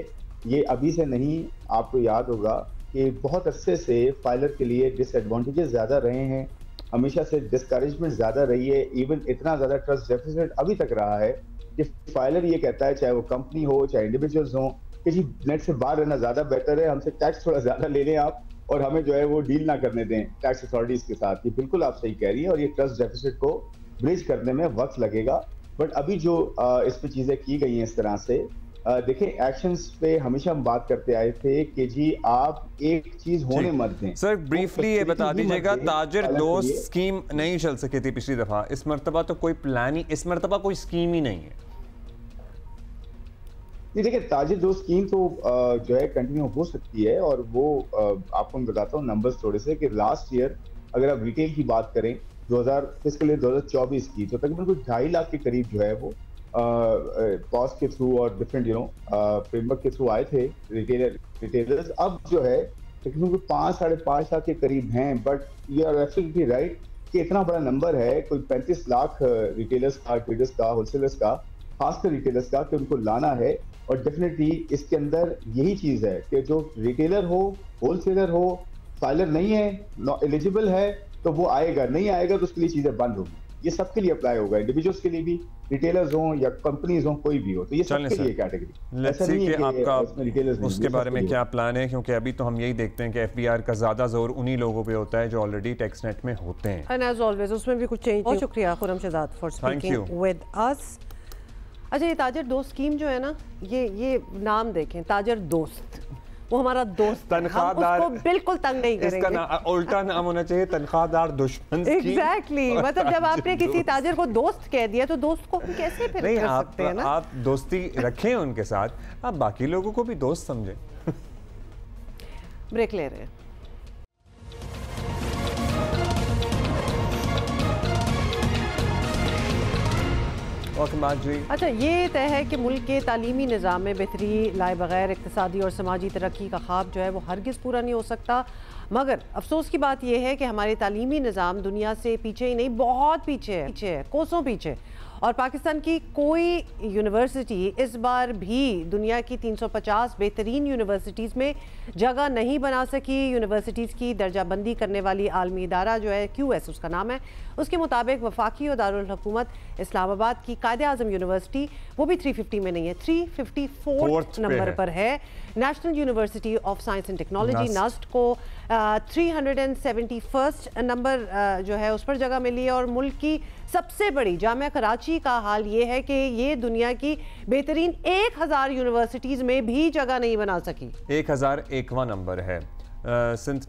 ये अभी से नहीं, आपको याद होगा कि बहुत अरसे से फाइलर के लिए डिसएडवांटेजेस ज्यादा रहे हैं, हमेशा से डिस्करेजमेंट ज्यादा रही है, इवन इतना ज्यादा ट्रस्ट डेफिसिट अभी तक रहा है कि फाइलर ये कहता है, चाहे वो कंपनी हो चाहे इंडिविजुअल्स हो, कि जी नेट से बाहर रहना ज्यादा बेटर है, हमसे टैक्स थोड़ा ज्यादा ले लें आप और हमें जो है वो डील ना करने दें टैक्स अथॉरिटीज के साथ। ये बिल्कुल आप सही कह रही है और ये ट्रस्ट डेफिसिट को ब्रिज करने में वक्त लगेगा। बट अभी जो इस पे चीजें की गई हैं इस तरह से, देखें एक्शंस पे हमेशा हम बात करते आए थे कि जी आप एक चीज होने मत दें। सर ब्रीफली ये बता दीजिएगा, ताजिर दोस्त स्कीम नहीं चल सकी थी पिछली दफा, इस मर्तबा तो कोई प्लान ही, इस मर्तबा कोई स्कीम ही नहीं है। देखिए ताजिर दोस्त स्कीम तो जो है कंटिन्यू हो सकती है और वो आपको मैं बताता हूँ नंबर्स थोड़े से कि लास्ट ईयर अगर आप रिटेल की बात करें 2024 की तो तकरीबन कुछ 2.5 लाख के करीब जो है वो पॉज के थ्रू और डिफरेंट फ्रेमवर्क के थ्रू आए थे रिटेलर्स। अब जो है तकरीबन 5-5.5 लाख के करीब हैं। But you are absolutely right कि इतना बड़ा नंबर है, कोई 35 लाख रिटेलर्स का, ट्रेडर्स का, होलसेलर्स का, खासकर रिटेलर्स का, कि उनको लाना है। और डेफिनेटली इसके अंदर यही चीज है कि जो रिटेलर हो, होलसेलर हो, फाइलर नहीं है, एलिजिबल है तो वो आएगा, नहीं आएगा तो उसके लिए चीजें बंद होगी। ये सबके लिए अप्लाई होगा, इंडिविजुअल्स के लिए भी, रिटेलर्स हो या कंपनीज हो, कोई भी हो, तो ये सबके लिए कैटेगरी। लेट्स सी कि आपका उसके बारे में क्या प्लान है, क्योंकि अभी तो हम यही देखते हैं कि एफबीआर का ज्यादा जोर उन्हीं लोगों पे होता है जो ऑलरेडी टैक्स नेट में होते हैं। एंड एज ऑलवेज उसमें भी कुछ चेंज। बहुत शुक्रिया Khurram Shahzad for speaking with us. अच्छा ये ताजिर दोस्त स्कीम जो है ना, ये नाम देखें, ताजिर दोस्त, वो हमारा दोस्त, तनख्वाहदार, हम उसको बिल्कुल तंग नहीं करेंगे। इसका उल्टा नाम होना चाहिए तनख्वाहदार दुश्मन स्कीम। एग्जैक्टली मतलब जब आपने किसी ताजिर को दोस्त कह दिया तो दोस्त को हम कैसे फिर कर सकते हैं ना? आप दोस्ती रखें उनके साथ, आप बाकी लोगों को भी दोस्त समझें। ब्रेक ले रहे हैं। अच्छा ये तय है कि मुल्क के तालीमी निज़ाम में बेहतरी लाए बगैर इक़्तिसादी और समाजी तरक्की का ख्वाब जो है वो हरगिज़ पूरा नहीं हो सकता। मगर अफसोस की बात यह है कि हमारे तालीमी निज़ाम दुनिया से पीछे ही नहीं, बहुत पीछे है, कोसों पीछे। और पाकिस्तान की कोई यूनिवर्सिटी इस बार भी दुनिया की 350 बेहतरीन यूनिवर्सिटीज़ में जगह नहीं बना सकी। यूनिवर्सिटीज़ की दर्जाबंदी करने वाली आलमी इदारा जो है QS उसका नाम है, उसके मुताबिक वफाकी और दारुल हुकूमत इस्लामाबाद की कायदे आज़म यूनिवर्सिटी वो भी 350 में नहीं है, 354 नंबर पर है। National university of science and technology NUST को 371 नंबर जो है उस पर जगह मिली है। और मुल्क की सबसे बड़ी जामिया कराची का हाल ये है कि ये दुनिया की बेहतरीन 1000 यूनिवर्सिटीज़ में भी जगह नहीं बना सकी। 1001वां नंबर है सिंध,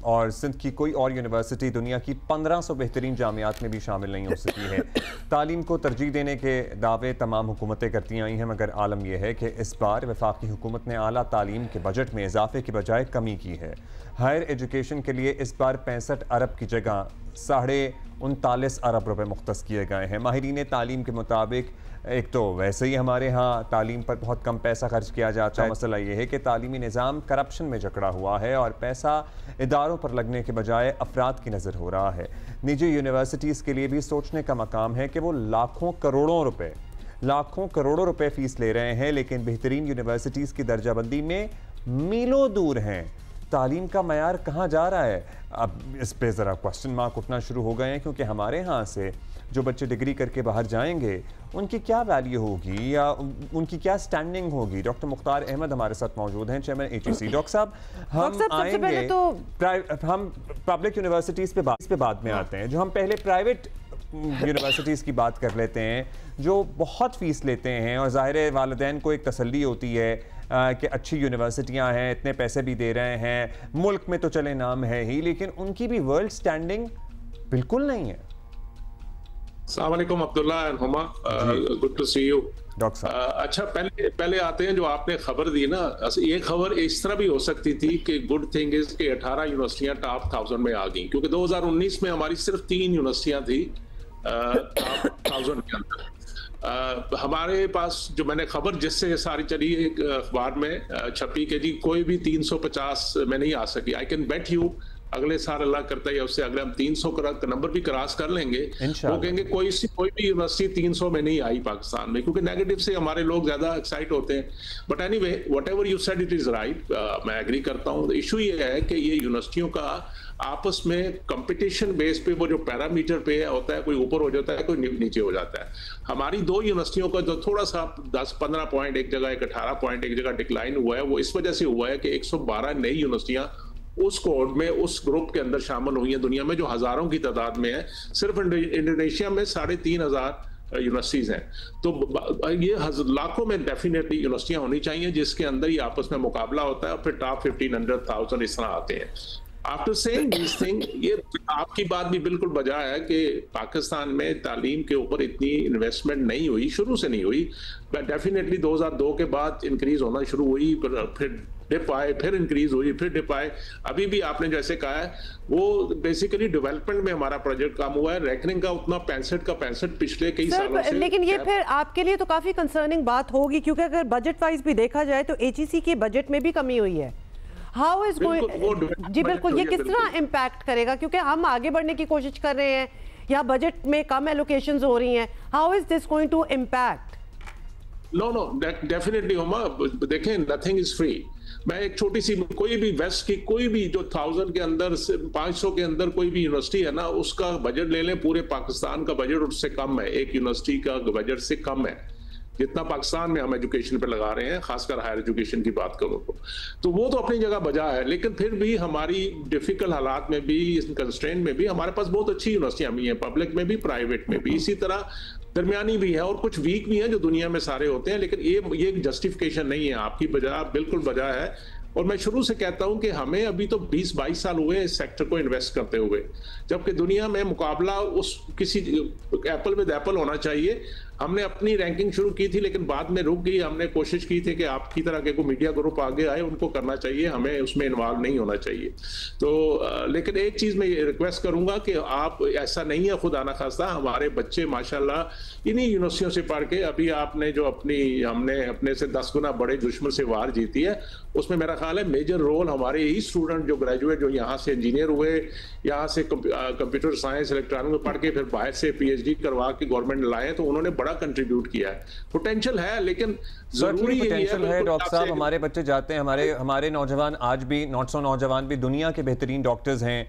और सिंध की कोई और यूनिवर्सिटी दुनिया की 1500 बेहतरीन जामियात में भी शामिल नहीं हो सकी है। तालीम को तरजीह देने के दावे तमाम हुकूमतें करती आई हैं, मगर आलम यह है कि इस बार वफाकी हुकूमत ने आला तालीम के बजट में इजाफे की बजाय कमी की है। हायर एजुकेशन के लिए इस बार 65 अरब की जगह 39.5 अरब रुपए मुख्तस किए गए हैं। माहिरीन तालीम के मुताबिक एक तो वैसे ही हमारे यहाँ तालीम पर बहुत कम पैसा खर्च किया जाता है। मसला ये है कि तालीमी निज़ाम करप्शन में जकड़ा हुआ है और पैसा इदारों पर लगने के बजाय अफराद की नज़र हो रहा है। निजी यूनिवर्सिटीज़ के लिए भी सोचने का मकाम है कि वो लाखों करोड़ों रुपए फ़ीस ले रहे हैं, लेकिन बेहतरीन यूनिवर्सिटीज़ की दर्जाबंदी में मीलों दूर हैं। तालीम का मयार कहाँ जा रहा है? अब इस पे ज़रा क्वेश्चन मार्क उठना शुरू हो गए हैं, क्योंकि हमारे यहाँ से जो बच्चे डिग्री करके बाहर जाएंगे उनकी क्या वैल्यू होगी या उनकी क्या स्टैंडिंग होगी। डॉक्टर मुख्तार अहमद हमारे साथ मौजूद हैं, चेयरमैन HEC। डॉक्टर साहब हम आएंगे तो हम पब्लिक यूनिवर्सिटीज़ पे बाद में आते हैं। जो हम पहले प्राइवेट यूनिवर्सिटीज़ की बात कर लेते हैं जो बहुत फ़ीस लेते हैं, और ज़ाहिर वालिदैन को एक तसल्ली होती है कि अच्छी यूनिवर्सिटियां हैं, इतने पैसे भी दे रहे हैं, मुल्क में तो चले नाम है ही, लेकिन उनकी भी वर्ल्ड स्टैंडिंग बिल्कुल नहीं है। अस्सलाम वालेकुम Abdullah and Huma, good to see you doctor साहब। अच्छा पहले आते हैं जो आपने खबर दी ना, ये खबर इस तरह भी हो सकती थी कि गुड थिंग इज कि 18 यूनिवर्सिटियां टॉप 1000 में आ गई, क्योंकि 2019 में हमारी सिर्फ 3 यूनिवर्सिटियां थी टॉप 1000 के अंदर। हमारे पास जो मैंने खबर जिससे सारी चली एक अखबार में छपी के जी कोई भी 350 में नहीं आ सकी। आई कैन बेट यू अगले साल अल्लाह करता है उससे अगले हम 300 का नंबर भी क्रॉस कर लेंगे। वो कहेंगे कोई भी यूनिवर्सिटी 300 में नहीं आई पाकिस्तान में, क्योंकि नेगेटिव से हमारे लोग ज्यादा एक्साइट होते हैं। But anyway whatever you said it is right, मैं एग्री करता हूँ। इशू ये है कि ये यूनिवर्सिटियों का आपस में कंपटीशन बेस पे वो जो पैरामीटर पे होता है, कोई ऊपर हो जाता है कोई नीचे हो जाता है। हमारी दो यूनिवर्सिटियों का जो थोड़ा सा 10-15 पॉइंट एक जगह, 18 पॉइंट एक जगह डिक्लाइन हुआ है, वो इस वजह से हुआ है कि 112 नई यूनिवर्सिटियां उस कोड में, उस ग्रुप के अंदर शामिल हुई हैं दुनिया में, जो हजारों की तादाद में है। सिर्फ इंडोनेशिया में 3,500 यूनिवर्सिटीज हैं। तो ये लाखों में डेफिनेटली यूनिवर्सिटियां होनी चाहिए जिसके अंदर ही आपस में मुकाबला होता है और फिर टॉप 1500-1000 इस तरह आते हैं। आफ्टर सेइंग दिस थिंग, ये आपकी बात भी बिल्कुल बजा है कि पाकिस्तान में तालीम के ऊपर इतनी इन्वेस्टमेंट नहीं हुई, शुरू से नहीं हुई। डेफिनेटली 2002 के बाद इंक्रीज होना शुरू हुई, फिर डिप आए, फिर इंक्रीज हुई, फिर डिप आए। अभी भी आपने जैसे कहा है वो बेसिकली डेवलपमेंट में हमारा प्रोजेक्ट काम हुआ है। रैंकिंग का उतना 65 पिछले कई सालों से। लेकिन ये फिर आपके लिए तो काफी कंसर्निंग बात होगी, क्योंकि अगर बजट वाइज भी देखा जाए तो एचईसी के बजट में भी कमी हुई है। हाउ इज गोइंग, जी बिल्कुल, ये किस तरह इम्पैक्ट करेगा? क्योंकि हम आगे बढ़ने की कोशिश कर रहे हैं, या बजट में कम एलोकेशंस हो रही हैं। How is this going to impact? No definitely Huma, देखें नथिंग इज फ्री। मैं एक छोटी सी, कोई भी वेस्ट की कोई भी जो 1000 के अंदर 500 के अंदर कोई भी यूनिवर्सिटी है ना, उसका बजट ले लें, पूरे पाकिस्तान का बजट उससे कम है। एक यूनिवर्सिटी का बजट से कम है जितना पाकिस्तान में हम एजुकेशन पे लगा रहे हैं, खासकर हायर एजुकेशन की बात करूं तो वो तो अपनी जगह बजा है। लेकिन फिर भी हमारी डिफिकल्ट हालात में भी, इस कंस्ट्रेंट में भी हमारे पास बहुत अच्छी यूनिवर्सिटियां भी हैं, पब्लिक में भी प्राइवेट में भी। इसी तरह दरमियानी भी है और कुछ वीक भी हैं जो दुनिया में सारे होते हैं। लेकिन ये जस्टिफिकेशन नहीं है, आपकी बजा बिल्कुल बजा है। और मैं शुरू से कहता हूं कि हमें अभी तो 20-22 साल हुए इस सेक्टर को इन्वेस्ट करते हुए, जबकि दुनिया में मुकाबला उस किसी एप्पल विद एप्पल होना चाहिए। हमने अपनी रैंकिंग शुरू की थी लेकिन बाद में रुक गई। हमने कोशिश की थी कि आपकी तरह के कोई मीडिया ग्रुप आगे आए, उनको करना चाहिए, हमें उसमें इन्वॉल्व नहीं होना चाहिए। तो लेकिन एक चीज़ मैं रिक्वेस्ट करूंगा कि आप, ऐसा नहीं है खुदा ना खास्ता, हमारे बच्चे माशाल्लाह इन्हीं यूनिवर्सिटियों से पढ़ के, अभी आपने जो हमने अपने से 10 गुना बड़े दुश्मन से वार जीती है, उसमें मेरा ख्याल है मेजर रोल हमारे यही स्टूडेंट जो ग्रेजुएट, जो यहाँ से इंजीनियर हुए, यहाँ से कंप्यूटर साइंस इलेक्ट्रॉनिक में पढ़ के फिर बाहर से PhD करवा के गवर्नमेंट लाए, तो उन्होंने बड़ा कंट्रीब्यूट किया है। पोटेंशियल है, लेकिन जरूरी पोटेंशियल है। डॉक्टर साहब, हमारे बच्चे जाते हैं, हमारे नौजवान आज भी, नॉट सो नौजवान भी दुनिया के बेहतरीन डॉक्टर्स हैं,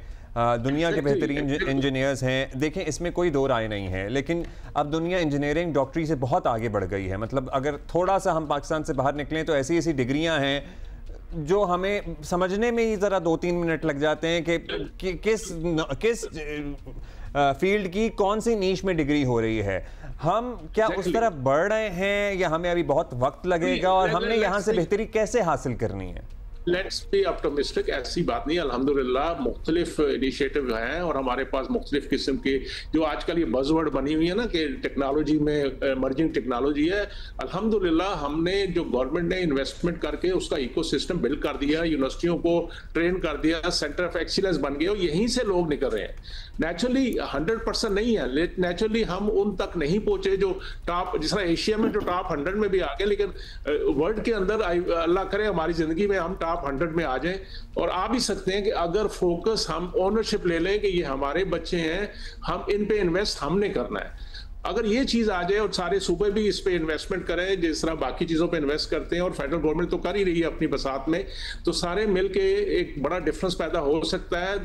दुनिया के बेहतरीन इंजीनियर्स हैं। देखें, इसमें कोई दो राय नहीं है, लेकिन अब दुनिया इंजीनियरिंग डॉक्टरी से बहुत आगे बढ़ गई है। मतलब अगर थोड़ा सा हम पाकिस्तान से बाहर निकलें तो ऐसी ऐसी डिग्रियां हैं जो हमें समझने में ही ज़रा 2-3 मिनट लग जाते हैं कि किस फील्ड की कौन सी नीश में डिग्री हो रही है। हम क्या उस तरफ बढ़ रहे हैं या हमें अभी बहुत वक्त लगेगा, और हमने यहाँ से बेहतरी कैसे हासिल करनी है? लेट्स बी ऑप्टिमिस्टिक, ऐसी बात नहीं। अल्हम्दुलिल्लाह मुख्तलिफ इनिशिएटिव हैं और हमारे पास मुख्तलिफ किस्म की जो आजकल ये बज़वर्ड बनी हुई है ना कि टेक्नोलॉजी में इमर्जिंग टेक्नोलॉजी है। अल्हम्दुलिल्लाह हमने जो गवर्नमेंट ने इन्वेस्टमेंट करके उसका इकोसिस्टम बिल्ड कर दिया, यूनिवर्सिटियों को ट्रेन कर दिया, सेंटर ऑफ एक्सीलेंस बन गए और यहीं से लोग निकल रहे हैं। नेचुरली 100% नहीं है, नेचुरली हम उन तक नहीं पहुंचे जो टॉप, जिस तरह एशिया में जो टॉप 100 में भी आ गए, लेकिन वर्ल्ड के अंदर अल्लाह करे हमारी जिंदगी में हम टॉप 100 में आ जाएं। और आ भी सकते हैं कि अगर फोकस हम ओनरशिप ले लें कि ये हमारे बच्चे हैं, हम इन पे इन्वेस्ट हमने करना है। अगर ये चीज आ जाए और सारे सूबे भी इस पे इन्वेस्टमेंट करें जिस तरह बाकी चीजों पे इन्वेस्ट करते हैं, और फेडरल गवर्नमेंट तो कर ही रही है अपनी बसात में, तो सारे मिलके एक बड़ा डिफरेंस पैदा हो सकता है।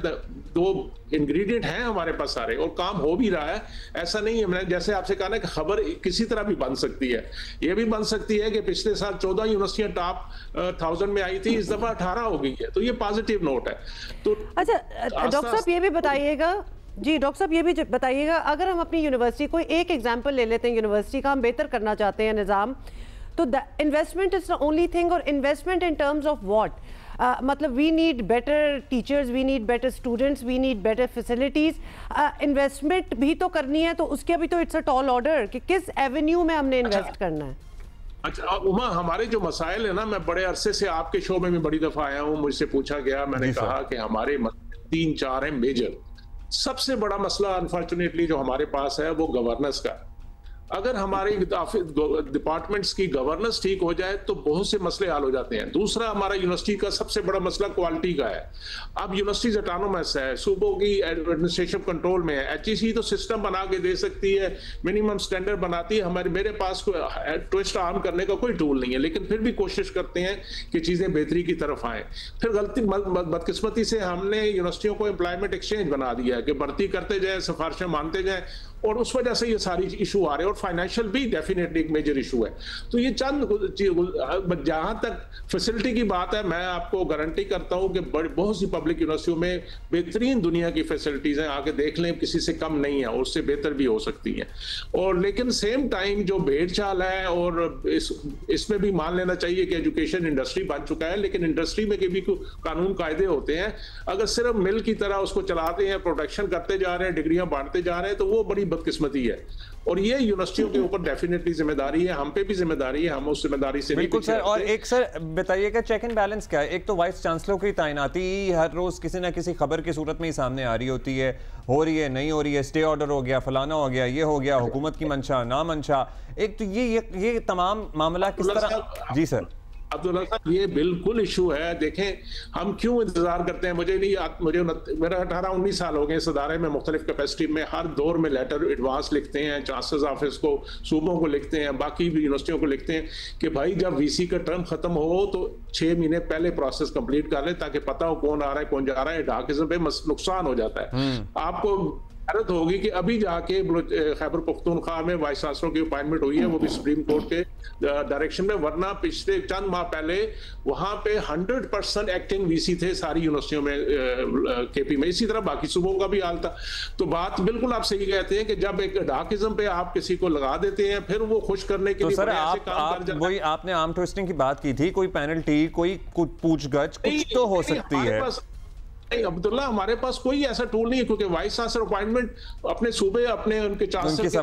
दो इंग्रेडिएंट हैं हमारे पास सारे और काम हो भी रहा है। ऐसा नहीं है, मैंने जैसे आपसे कहा ना कि खबर किसी तरह भी बन सकती है। ये भी बन सकती है कि पिछले साल 14 यूनिवर्सिटियां टॉप 1000 में आई थी, इस दफा 18 हो गई है, तो ये पॉजिटिव नोट है। तो अच्छा डॉक्टर साहब ये भी बताइएगा, जी डॉक्टर साहब ये भी बताइएगा, अगर हम अपनी यूनिवर्सिटी कोई एक एग्जांपल ले लेते हैं, यूनिवर्सिटी का हम बेहतर करना चाहते हैं निज़ाम, तो investment is the only thing, और investment in terms of what? मतलब we need better teachers, we need better students, we need better facilities. Investment भी तो करनी है, तो उसके अभी तो इट्स अ टॉल ऑर्डर कि किस एवेन्यू में हमने इन्वेस्ट करना है। अच्छा उमा, हमारे जो मसाइल है ना, मैं बड़े अरसे से आपके शो में भी बड़ी दफा आया हूँ, मुझसे पूछा गया, मैंने कहा कि हमारे 3-4 हैं मेजर। सबसे बड़ा मसला अनफॉर्चुनेटली जो हमारे पास है वो गवर्नेंस का। अगर हमारे डिपार्टमेंट्स की गवर्नेंस ठीक हो जाए तो बहुत से मसले हल हो जाते हैं। दूसरा, हमारा यूनिवर्सिटी का सबसे बड़ा मसला क्वालिटी का है। अब यूनिवर्सिटीज ऑटोनोमस है, सूबों की एडमिनिस्ट्रेशन कंट्रोल में है। एचईसी तो सिस्टम बना के दे सकती है, मिनिमम स्टैंडर्ड बनाती है। मेरे पास कोई ट्विस्ट आर्म करने का कोई टूल नहीं है, लेकिन फिर भी कोशिश करते हैं कि चीजें बेहतरी की तरफ आए। फिर बदकिस्मती से हमने यूनिवर्सिटियों को एम्प्लॉयमेंट एक्सचेंज बना दिया है कि भर्ती करते जाए, सिफारिशें मानते जाए, और उस वजह से ये सारी इशू आ रहे हैं। और फाइनेंशियल भी डेफिनेटली एक मेजर इशू है। तो ये चंद, जहां तक फैसिलिटी की बात है, मैं आपको गारंटी करता हूं कि बहुत सी पब्लिक यूनिवर्सिटियों में बेहतरीन दुनिया की फैसिलिटीज हैं, आके देख लें, किसी से कम नहीं है, उससे बेहतर भी हो सकती हैं। और लेकिन सेम टाइम जो भेड़ चाल है, और इसमें भी मान लेना चाहिए कि एजुकेशन इंडस्ट्री बन चुका है, लेकिन इंडस्ट्री में भी कानून कायदे होते हैं। अगर सिर्फ मिल की तरह उसको चलाते हैं, प्रोडक्शन करते जा रहे हैं, डिग्रियां बांटते जा रहे हैं, तो वो बड़ी बदकिस्मती है। और ये यूनिवर्सिटियों के ऊपर डेफिनेटली जिम्मेदारी है, हम पे भी जिम्मेदारी है, हम उस जिम्मेदारी से बिल्कुल सर। और एक सर बताइएगा, चेक एंड बैलेंस क्या है? एक तो वाइस चांसलर की तैनाती हर रोज किसी ना किसी खबर की सूरत में ही सामने आ रही होती है, हो रही है, नहीं हो रही है, स्टे ऑर्डर हो गया, फलाना हो गया, ये हो गया, हुकूमत की मंशा ना मंशा। एक तो ये तमाम मामला किस तरह। जी सर। अब्दुल्ला साहब, ये बिल्कुल इशू है। देखें, हम क्यों इंतजार करते हैं? मेरा 18-19 साल हो गए इस अदारे में, मुख्तलिफ कैपेसिटी में। हर दौर में लेटर एडवांस लिखते हैं, चांसलर्स ऑफिस को, सूबों को लिखते हैं, बाकी भी यूनिवर्सिटियों को लिखते हैं कि भाई जब वीसी का टर्म खत्म हो तो 6 महीने पहले प्रोसेस कंप्लीट कर ले, ताकि पता हो कौन आ रहा है, कौन जा रहा है। डाकिज्म पे नुकसान हो जाता है। आपको हैरत होगी कि अभी जाके खैबर पख्तूनख्वा में वाइस चांसलर की अपॉइंटमेंट हुई है, वो भी सुप्रीम कोर्ट के डायरेक्शन में, वरना पिछले चंद माह पहले वहां पे 100% एक्टिंग वीसी थे सारी यूनिवर्सिटियों में, केपी में। इसी तरह बाकी सूबों का भी हाल था। तो बात बिल्कुल आप सही कहते हैं कि जब एक डाकिज्म पे आप किसी को लगा देते हैं, फिर वो खुश करने के लिए सर वही आपने आर्म ट्विस्टिंग की बात की थी, कोई पेनल्टी, कोई पूछगछ कुछ तो हो सकती है। नहीं अब्दुल्ला, हमारे पास कोई ऐसा टूल नहीं है, क्योंकि वाइस चांसलर अपॉइंटमेंट अपने सूबे, अपने उनके चांसलर के जो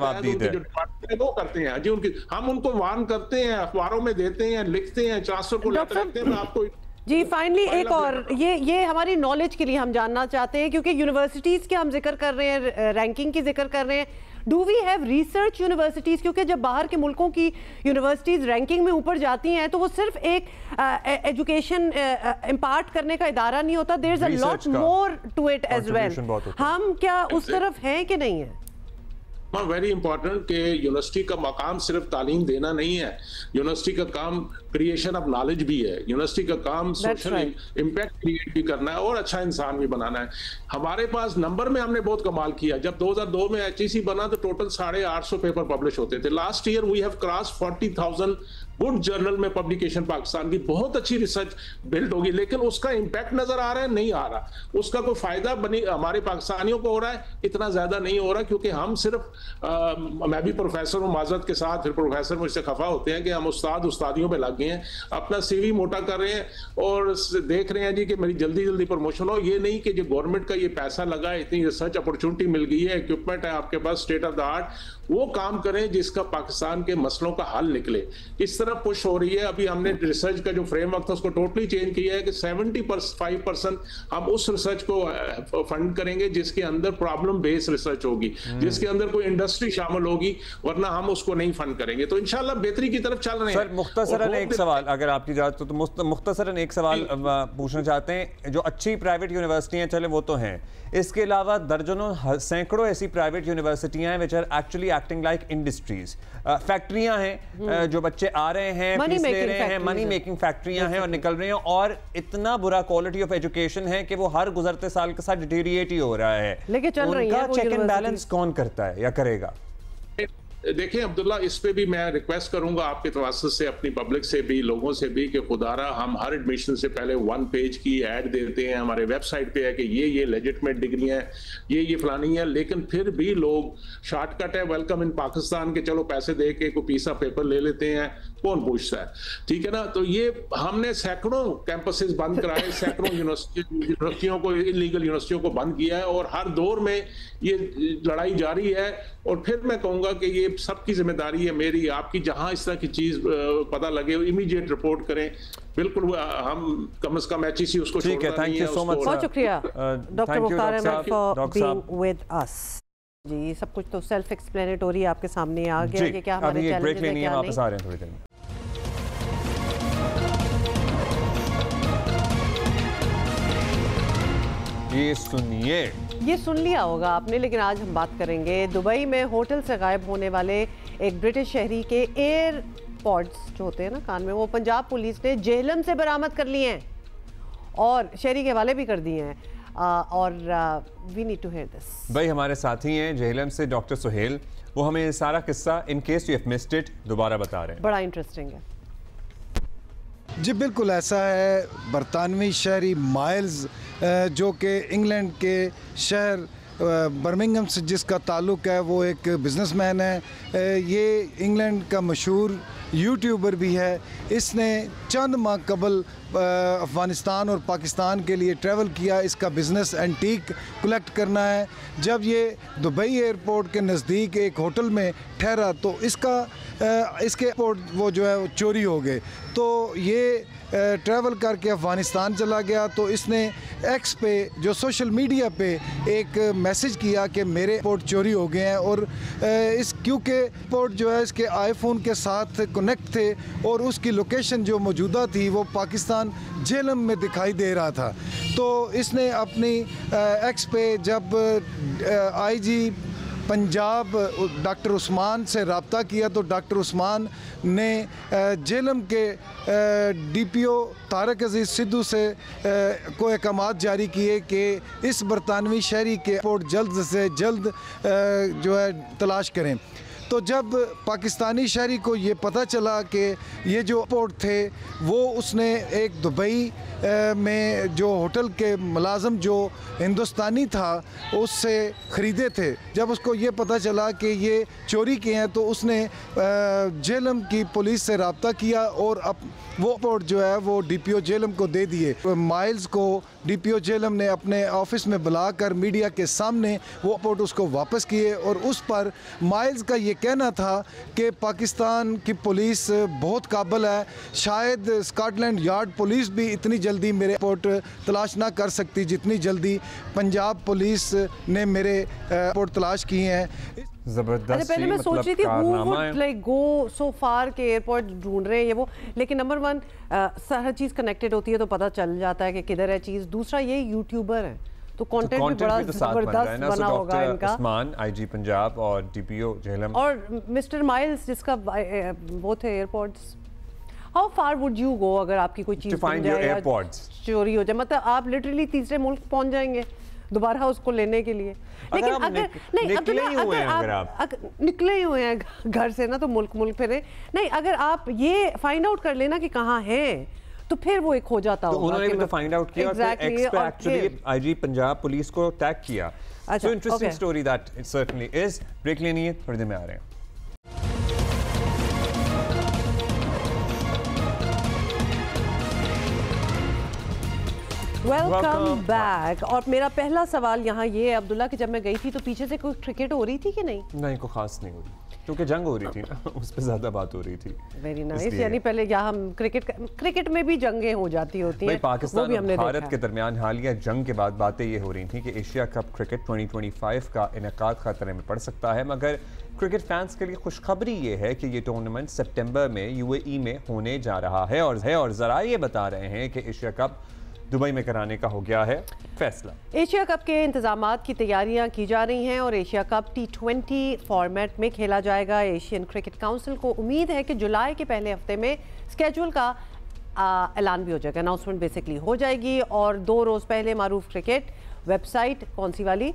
डिपार्टमेंट है वो करते हैं जी। उनकी हम उनको वार्न करते हैं, अखबारों में देते हैं, लिखते हैं, चांसलर को लेटर लिखते हैं। मैं आपको जी फाइनली एक और ये हमारी नॉलेज के लिए हम जानना चाहते हैं, क्योंकि यूनिवर्सिटीज के हम जिक्र कर रहे हैं, रैंकिंग की जिक्र कर रहे हैं। Do we have research universities? क्योंकि जब बाहर के मुल्कों की यूनिवर्सिटीज रैंकिंग में ऊपर जाती हैं तो वो सिर्फ एक एजुकेशन इम्पार्ट करने का इदारा नहीं होता, there is a lot more to it as well. हम क्या उस तरफ हैं कि नहीं है? वेरी इंपॉर्टेंट कि यूनिवर्सिटी का मकाम सिर्फ तालीम देना नहीं है, यूनिवर्सिटी का काम क्रिएशन ऑफ नॉलेज भी है, यूनिवर्सिटी का काम सोशल इम्पैक्ट क्रिएट भी करना है और अच्छा इंसान भी बनाना है। हमारे पास नंबर में हमने बहुत कमाल किया। जब 2002 में एचईसी बना तो टोटल 850 पेपर पब्लिश होते थे। Last year we have cross 40,000 good journal में पब्लिकेशन। पाकिस्तान की बहुत अच्छी रिसर्च बिल्ड होगी, लेकिन उसका इंपैक्ट नजर आ रहा है? नहीं आ रहा। उसका कोई फायदा हमारे पाकिस्तानियों को हो रहा है? इतना ज्यादा नहीं हो रहा, क्योंकि हम सिर्फ मैं भी प्रोफेसर हूँ माजरत के साथ, फिर प्रोफेसर मुझसे खफा होते हैं कि हम उस्तादियों में लग गए हैं, अपना सीवी मोटा कर रहे हैं और देख रहे हैं जी कि मेरी जल्दी जल्दी प्रमोशन हो। ये नहीं कि जो गवर्नमेंट का ये पैसा लगा है, इतनी रिसर्च अपॉर्चुनिटी मिल गई है, इक्विपमेंट है आपके पास स्टेट ऑफ द आर्ट, वो काम करें जिसका पाकिस्तान के मसलों का हल निकले। इस तरह पुश हो रही है। अभी हमने रिसर्च का जो फ्रेमवर्क था उसको टोटली चेंज किया है कि 75% हम उस रिसर्च को फंड करेंगे जिसके अंदर प्रॉब्लम बेस्ड रिसर्च होगी, जिसके अंदर कोई इंडस्ट्री शामिल होगी, वरना हम उसको नहीं फंड करेंगे। तो इंशाल्लाह बेहतरी की तरफ चल रहे हैं। सर मुख्तसरन एक सवाल, अगर आपकी इजाजत हो तो मुख्तसरन एक सवाल पूछना चाहते हैं। जो अच्छी प्राइवेट यूनिवर्सिटियां चले वो तो हैं, इसके अलावा दर्जनों सैकड़ों ऐसी प्राइवेट यूनिवर्सिटियां हैं which are actually acting like industries. फैक्ट्रियां हैं, जो बच्चे आ रहे हैं, फीस ले रहे हैं, मनी मेकिंग फैक्ट्रियां हैं और निकल रहे हैं, और इतना बुरा क्वालिटी ऑफ एजुकेशन है कि वो हर गुजरते साल के साथ डिटेरिएट ही हो रहा है। लेकिन चल रही है, चेक एंड बैलेंस कौन करता है या करेगा? देखिए अब्दुल्ला, इस पे भी मैं रिक्वेस्ट करूंगा आपके तवज्जुह से, अपनी पब्लिक से भी, लोगों से भी, कि खुदारा हम हर एडमिशन से पहले 1 पेज की ऐड देते हैं, हमारे वेबसाइट पे है कि ये लेजिटिमेट डिग्री है, ये फलानी है, लेकिन फिर भी लोग शॉर्टकट है वेलकम इन पाकिस्तान के, चलो पैसे दे के कोई पीस ऑफ पेपर ले लेते हैं, कौन पूछता है? ठीक है ना। तो ये हमने सैकड़ों कैंपसेस बंद कराए, सैकड़ों यूनिवर्सिटियों को, इलीगल यूनिवर्सिटियों को बंद किया है, और हर दौर में ये लड़ाई जारी है। और फिर मैं कहूंगा कि ये सबकी जिम्मेदारी है, मेरी, आपकी, जहां इस तरह की चीज पता लगे इमीडिएट रिपोर्ट करें। बिल्कुल, हम कम से कम एचईसी उसको ठीक है। Thank you so much. बहुत शुक्रिया doctor Mukhtar Ahmad for being with us. जी सब कुछ तो सेल्फ एक्सप्लेनेटरी आपके सामने आ गया कि क्या हमारे चैलेंजेस हैं, क्या वापस आ रहे हैं थोड़ी देर में। ये सुन लिया होगा आपने, लेकिन आज हम बात करेंगे दुबई में होटल से गायब होने वाले एक ब्रिटिश शहरी के एयरपॉड्स जो होते हैं ना कान में, वो पंजाब पुलिस ने जेहलम से बरामद कर लिए हैं और शहरी के हवाले भी कर दिए हैं। और we need to hear this. भाई हमारे साथी हैं जेहलम से डॉक्टर सुहेल, वो हमें सारा किस्सा in case you have missed it दोबारा बता रहे हैं। बड़ा इंटरेस्टिंग है जी, बिल्कुल ऐसा है। बरतानवी शहरी माइल्स जो कि इंग्लैंड के शहर बर्मिंघम से जिसका ताल्लुक़ है, वो एक बिजनेसमैन है। ये इंग्लैंड का मशहूर यूट्यूबर भी है। इसने चंद माह कबल अफ़गानिस्तान और पाकिस्तान के लिए ट्रैवल किया। इसका बिज़नेस एंटीक कलेक्ट करना है। जब ये दुबई एयरपोर्ट के नज़दीक एक होटल में ठहरा तो इसके एयरपोर्ट वो जो है वो चोरी हो गए। तो ये ट्रैवल करके अफ़गानिस्तान चला गया। तो इसने एक्स पे जो सोशल मीडिया पे एक मैसेज किया कि मेरे एयरपोर्ट चोरी हो गए हैं, और क्योंकि एयरपोर्ट जो है इसके आईफोन के साथ कनेक्ट थे और उसकी लोकेशन जो मौजूदा थी वो पाकिस्तान जेहलम में दिखाई दे रहा था। तो इसने अपनी एक्स पे जब आईजी पंजाब डॉक्टर उस्मान से रब्ता किया तो डॉक्टर उस्मान ने जेहलम के डीपीओ तारक अजीज़ सिद्धू से को अहकामात जारी किए कि इस बरतानवी शहरी के एयरपोर्ट जल्द से जल्द जो है तलाश करें। तो जब पाकिस्तानी शहरी को ये पता चला कि ये जो एयरपोर्ट थे वो उसने एक दुबई में जो होटल के मुलाजम जो हिंदुस्तानी था उससे ख़रीदे थे, जब उसको ये पता चला कि ये चोरी किए हैं तो उसने जेहलम की पुलिस से रब्ता किया और अब वो एयरपोर्ट जो है वो डीपीओ जेहलम को दे दिए। माइल्स को डीपीओ जेहलम ने अपने ऑफिस में बुलाकर मीडिया के सामने वो एयरपोर्ट उसको वापस किए, और उस पर माइल्स का ये कहना था कि पाकिस्तान की पुलिस बहुत काबिल है, शायद स्कॉटलैंड यार्ड पुलिस भी इतनी जल्दी मेरे एयरपोर्ट तलाश ना कर सकती जितनी जल्दी पंजाब पुलिस ने मेरे एयरपोर्ट तलाश किए हैं। जबरदस्त। पहले मैं सोच रही थी who would like go so far के एयरपोर्ट ढूंढ रहे हैं ये वो, लेकिन नंबर वन हर चीज़ कनेक्टेड होती है तो पता चल जाता है कि किधर है चीज़। दूसरा ये यूट्यूबर है तो कंटेंट भी बड़ा जबरदस्त बना होगा इनका। उस्मान आईजी पंजाब और डीपीओ जेहलम और मिस्टर माइल्स जिसका वो थे airports. How far would you go अगर आपकी कोई चीज़ चोरी हो जाए? मतलब आप लिटरली तीसरे मुल्क पहुंच जाएंगे दोबारा उसको लेने के लिए। लेकिन अगर आप निकले ही हुए हैं घर से ना तो मुल्क फिरे नहीं, अगर आप ये फाइंड आउट कर लेना कि कहाँ है तो फिर वो एक हो जाता होगा। उन्होंने भी तो फाइंड आउट किया और फिर एक्स पे एक्चुअली आईजी पंजाब पुलिस को टैग किया। So interesting story that it certainly is. Break लेनी है, थोड़ी देर में आ रहे हैं। Welcome back. और मेरा पहला सवाल यहाँ ये है अब्दुल्ला कि जब मैं गई थी तो पीछे से कोई क्रिकेट हो रही थी कि नहीं? नहीं, कोई खास नहीं हो रही क्योंकि जंग हो रही थी ना, उस पर ज्यादा बात हो रही थी। Very nice. यानी पहले यहाँ हम क्रिकेट में भी जंगें हो जाती होती हैं। पाकिस्तान और भारत के दरमियान हालिया जंग के बाद बातें ये हो रही थी कि एशिया कप क्रिकेट 2025 का इनेकाद खतरे में पड़ सकता है, मगर क्रिकेट फैंस के लिए खुशखबरी ये है कि ये टूर्नामेंट सितंबर में यूएई में होने जा रहा है और जरा ये बता रहे हैं कि एशिया कप दुबई में कराने का हो गया है फैसला। एशिया कप के इंतजामात की तैयारियां की जा रही हैं और एशिया कप T20 फॉर्मेट में खेला जाएगा। एशियन क्रिकेट काउंसिल को उम्मीद है कि जुलाई के पहले हफ्ते में स्केड्यूल का ऐलान भी हो जाएगा, अनाउंसमेंट बेसिकली हो जाएगी। और 2 रोज़ पहले मारूफ क्रिकेट वेबसाइट कौन सी वाली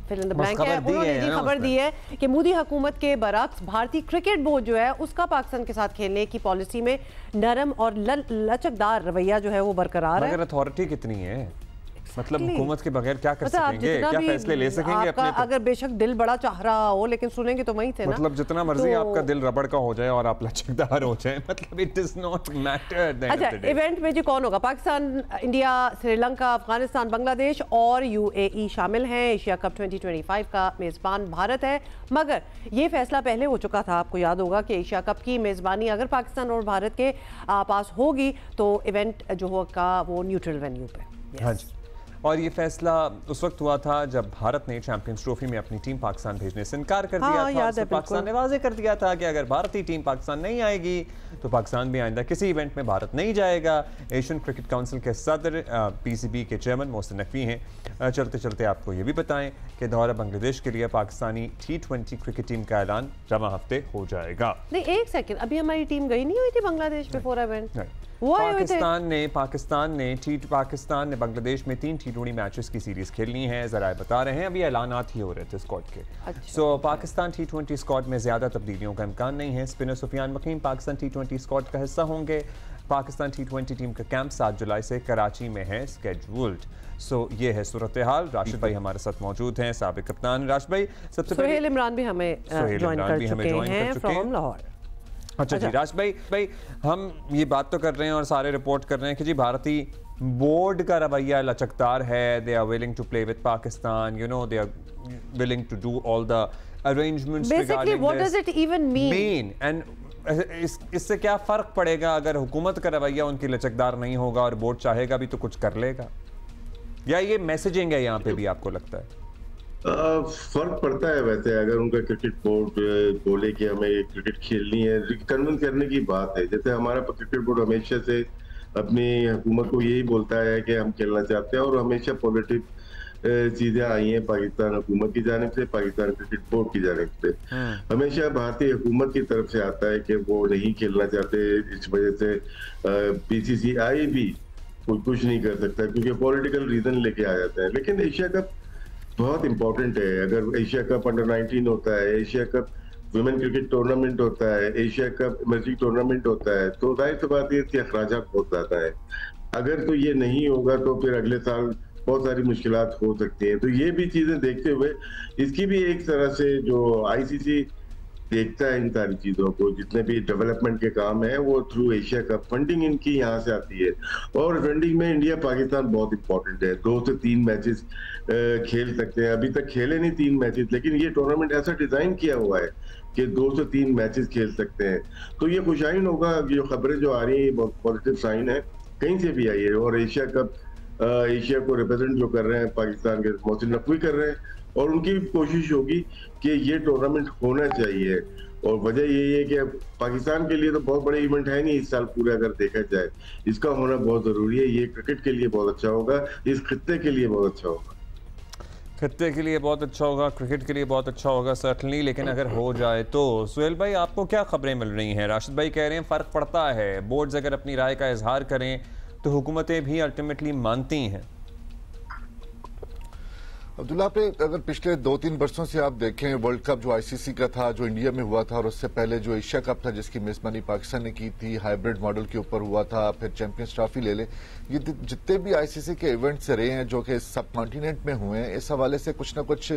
फिल इन द ब्लैंक है, उन्होंने ये खबर दी है कि मोदी हुकूमत के बरक्स भारतीय क्रिकेट बोर्ड जो है उसका पाकिस्तान के साथ खेलने की पॉलिसी में नरम और लचकदार रवैया जो है वो बरकरार है। मगर अथॉरिटी कितनी है? मतलब हुकूमत के बगैर क्या कर सकेंगे, क्या फैसले ले सकेंगे अपने? अगर बेशक दिल बड़ा चाह रहा हो लेकिन सुनेंगे तो वही थे ना। मतलब जितना मर्जी आपका दिल रबड़ का हो जाए और आप लचकदार हो जाए, मतलब इट डज नॉट मैटर। अच्छा, इवेंट में जी कौन होगा? पाकिस्तान, इंडिया, श्रीलंका, अफगानिस्तान, बांग्लादेश और यूएई शामिल हैं। एशिया कप 2025 का मेज़बान भारत है, मगर ये फैसला पहले हो चुका था। आपको याद होगा कि एशिया कप की मेज़बानी अगर पाकिस्तान और भारत के पास होगी तो इवेंट जो होगा वो न्यूट्रल वेन्यू पे। हाँ जी। और ये फैसला उस वक्त हुआ था जब भारत ने चैंपियंस ट्रॉफी में अपनी टीम पाकिस्तान भेजने से इनकार कर दिया था। पाकिस्तान ने वाजे कर दिया था कि अगर भारतीय टीम पाकिस्तान नहीं आएगी तो पाकिस्तान भी आइंदा किसी इवेंट में भारत नहीं जाएगा। एशियन क्रिकेट काउंसिल के सदर पीसीबी के चेयरमैन मोहसिन नकवी हैं। चलते चलते आपको ये भी बताएं कि दौरा बांग्लादेश के लिए पाकिस्तानी T20 क्रिकेट टीम का ऐलान रवां हफ्ते हो जाएगा। नहीं, एक सेकंड, अभी हमारी टीम गई नहीं हुई थी बांग्लादेश बिफोर इवेंट। पाकिस्तान ने बांग्लादेश में 3 T20 मैचेस की सीरीज खेलनी है। जरा बता रहे हैं, अभी ऐलानात ही हो रहे थे स्क्वाड के। अच्छा। पाकिस्तान T20 स्क्वाड में ज्यादा तब्दीलियों का इम्कान नहीं है। Spinner Sufiyan Wakim Pakistan T20 squad का हिस्सा होंगे। पाकिस्तान T20 टीम का कैंप 7 जुलाई से कराची में है स्केड्यूल्ड। ये है सूरत हाल। राशिद भाई हमारे साथ मौजूद हैं, साबिक कप्तान। राशिद भाई, सबसे पहले सुहेल इमरान भी हमें ज्वाइन कर चुके हैं फ्रॉम लाहौर। अच्छा जी, राज भाई हम ये बात तो कर रहे हैं और सारे रिपोर्ट कर रहे हैं कि जी भारतीय बोर्ड का रवैया लचकदार है। They are willing to play with Pakistan, you know, they are willing to do all the arrangements regarding what does it even mean and इससे क्या फर्क पड़ेगा अगर हुकूमत का रवैया उनकी लचकदार नहीं होगा और बोर्ड चाहेगा भी तो कुछ कर लेगा, या ये मैसेजिंग है यहाँ पे भी आपको लगता है? फर्क पड़ता है। वैसे अगर उनका क्रिकेट बोर्ड बोले कि हमें क्रिकेट खेलनी है, कन्विंस करने की बात है। जैसे हमारा क्रिकेट बोर्ड हमेशा से अपनी हुकूमत को यही बोलता है कि हम खेलना चाहते हैं, और हमेशा पॉजिटिव चीजें आई हैं पाकिस्तान हुकूमत की जानिब से, पाकिस्तान क्रिकेट बोर्ड की जानिब से। हमेशा भारतीय हुकूमत की तरफ से आता है कि वो नहीं खेलना चाहते। इस वजह से PCCI भी कुछ नहीं कर सकता क्योंकि पॉलिटिकल रीजन लेके आ जाते हैं। लेकिन एशिया कप बहुत इंपॉर्टेंट है। अगर एशिया कप अंडर-19 होता है, Asia cup women cricket tournament होता है, एशिया कप इमर्जिंग टूर्नामेंट होता है, तो जाहिर सी बात है इसके अखराजात बहुत ज्यादा है। अगर तो ये नहीं होगा तो फिर अगले साल बहुत सारी मुश्किलात हो सकती हैं। तो ये भी चीजें देखते हुए इसकी भी एक तरह से जो ICC देखता है इन सारी चीजों को, जितने भी डेवलपमेंट के काम है वो थ्रू एशिया कप फंडिंग इनकी यहाँ से आती है। और फंडिंग में इंडिया पाकिस्तान बहुत इंपॉर्टेंट है। 2 से 3 मैचेस खेल सकते हैं। अभी तक खेले नहीं 3 मैचेस, लेकिन ये टूर्नामेंट ऐसा डिजाइन किया हुआ है कि 2 से 3 मैचेस खेल सकते हैं। तो ये खुशाइन होगा। ये खबरें जो आ रही है बहुत पॉजिटिव साइन है, कहीं से भी आई है। और एशिया कप एशिया को रिप्रेजेंट जो कर रहे हैं पाकिस्तान के मोहसिन नकवी कर रहे हैं, और उनकी भी कोशिश होगी कि ये टूर्नामेंट होना चाहिए। और वजह यही है कि पाकिस्तान के लिए तो बहुत बड़े इवेंट है नहीं इस साल पूरे, अगर देखा जाए इसका होना बहुत जरूरी है। ये क्रिकेट के लिए बहुत अच्छा होगा, इस खित्ते के लिए बहुत अच्छा होगा, खित्ते के लिए बहुत अच्छा होगा, क्रिकेट के लिए बहुत अच्छा होगा सर्टनली। लेकिन अगर हो जाए तो सुहेल भाई आपको क्या खबरें मिल रही हैं? राशिद भाई कह रहे हैं फ़र्क पड़ता है, बोर्ड्स अगर अपनी राय का इजहार करें तो हुकूमतें भी अल्टीमेटली मानती हैं। अब्दुल्ला, आपने अगर पिछले 2-3 वर्षों से आप देखें, वर्ल्ड कप जो ICC का था जो इंडिया में हुआ था, और उससे पहले जो एशिया कप था जिसकी मेजबानी पाकिस्तान ने की थी, हाइब्रिड मॉडल के ऊपर हुआ था, फिर चैंपियंस ट्रॉफी ले ले, ये जितने भी ICC के इवेंट्स रहे हैं जो कि सब कॉन्टिनेंट में हुए हैं, इस हवाले से कुछ ना कुछ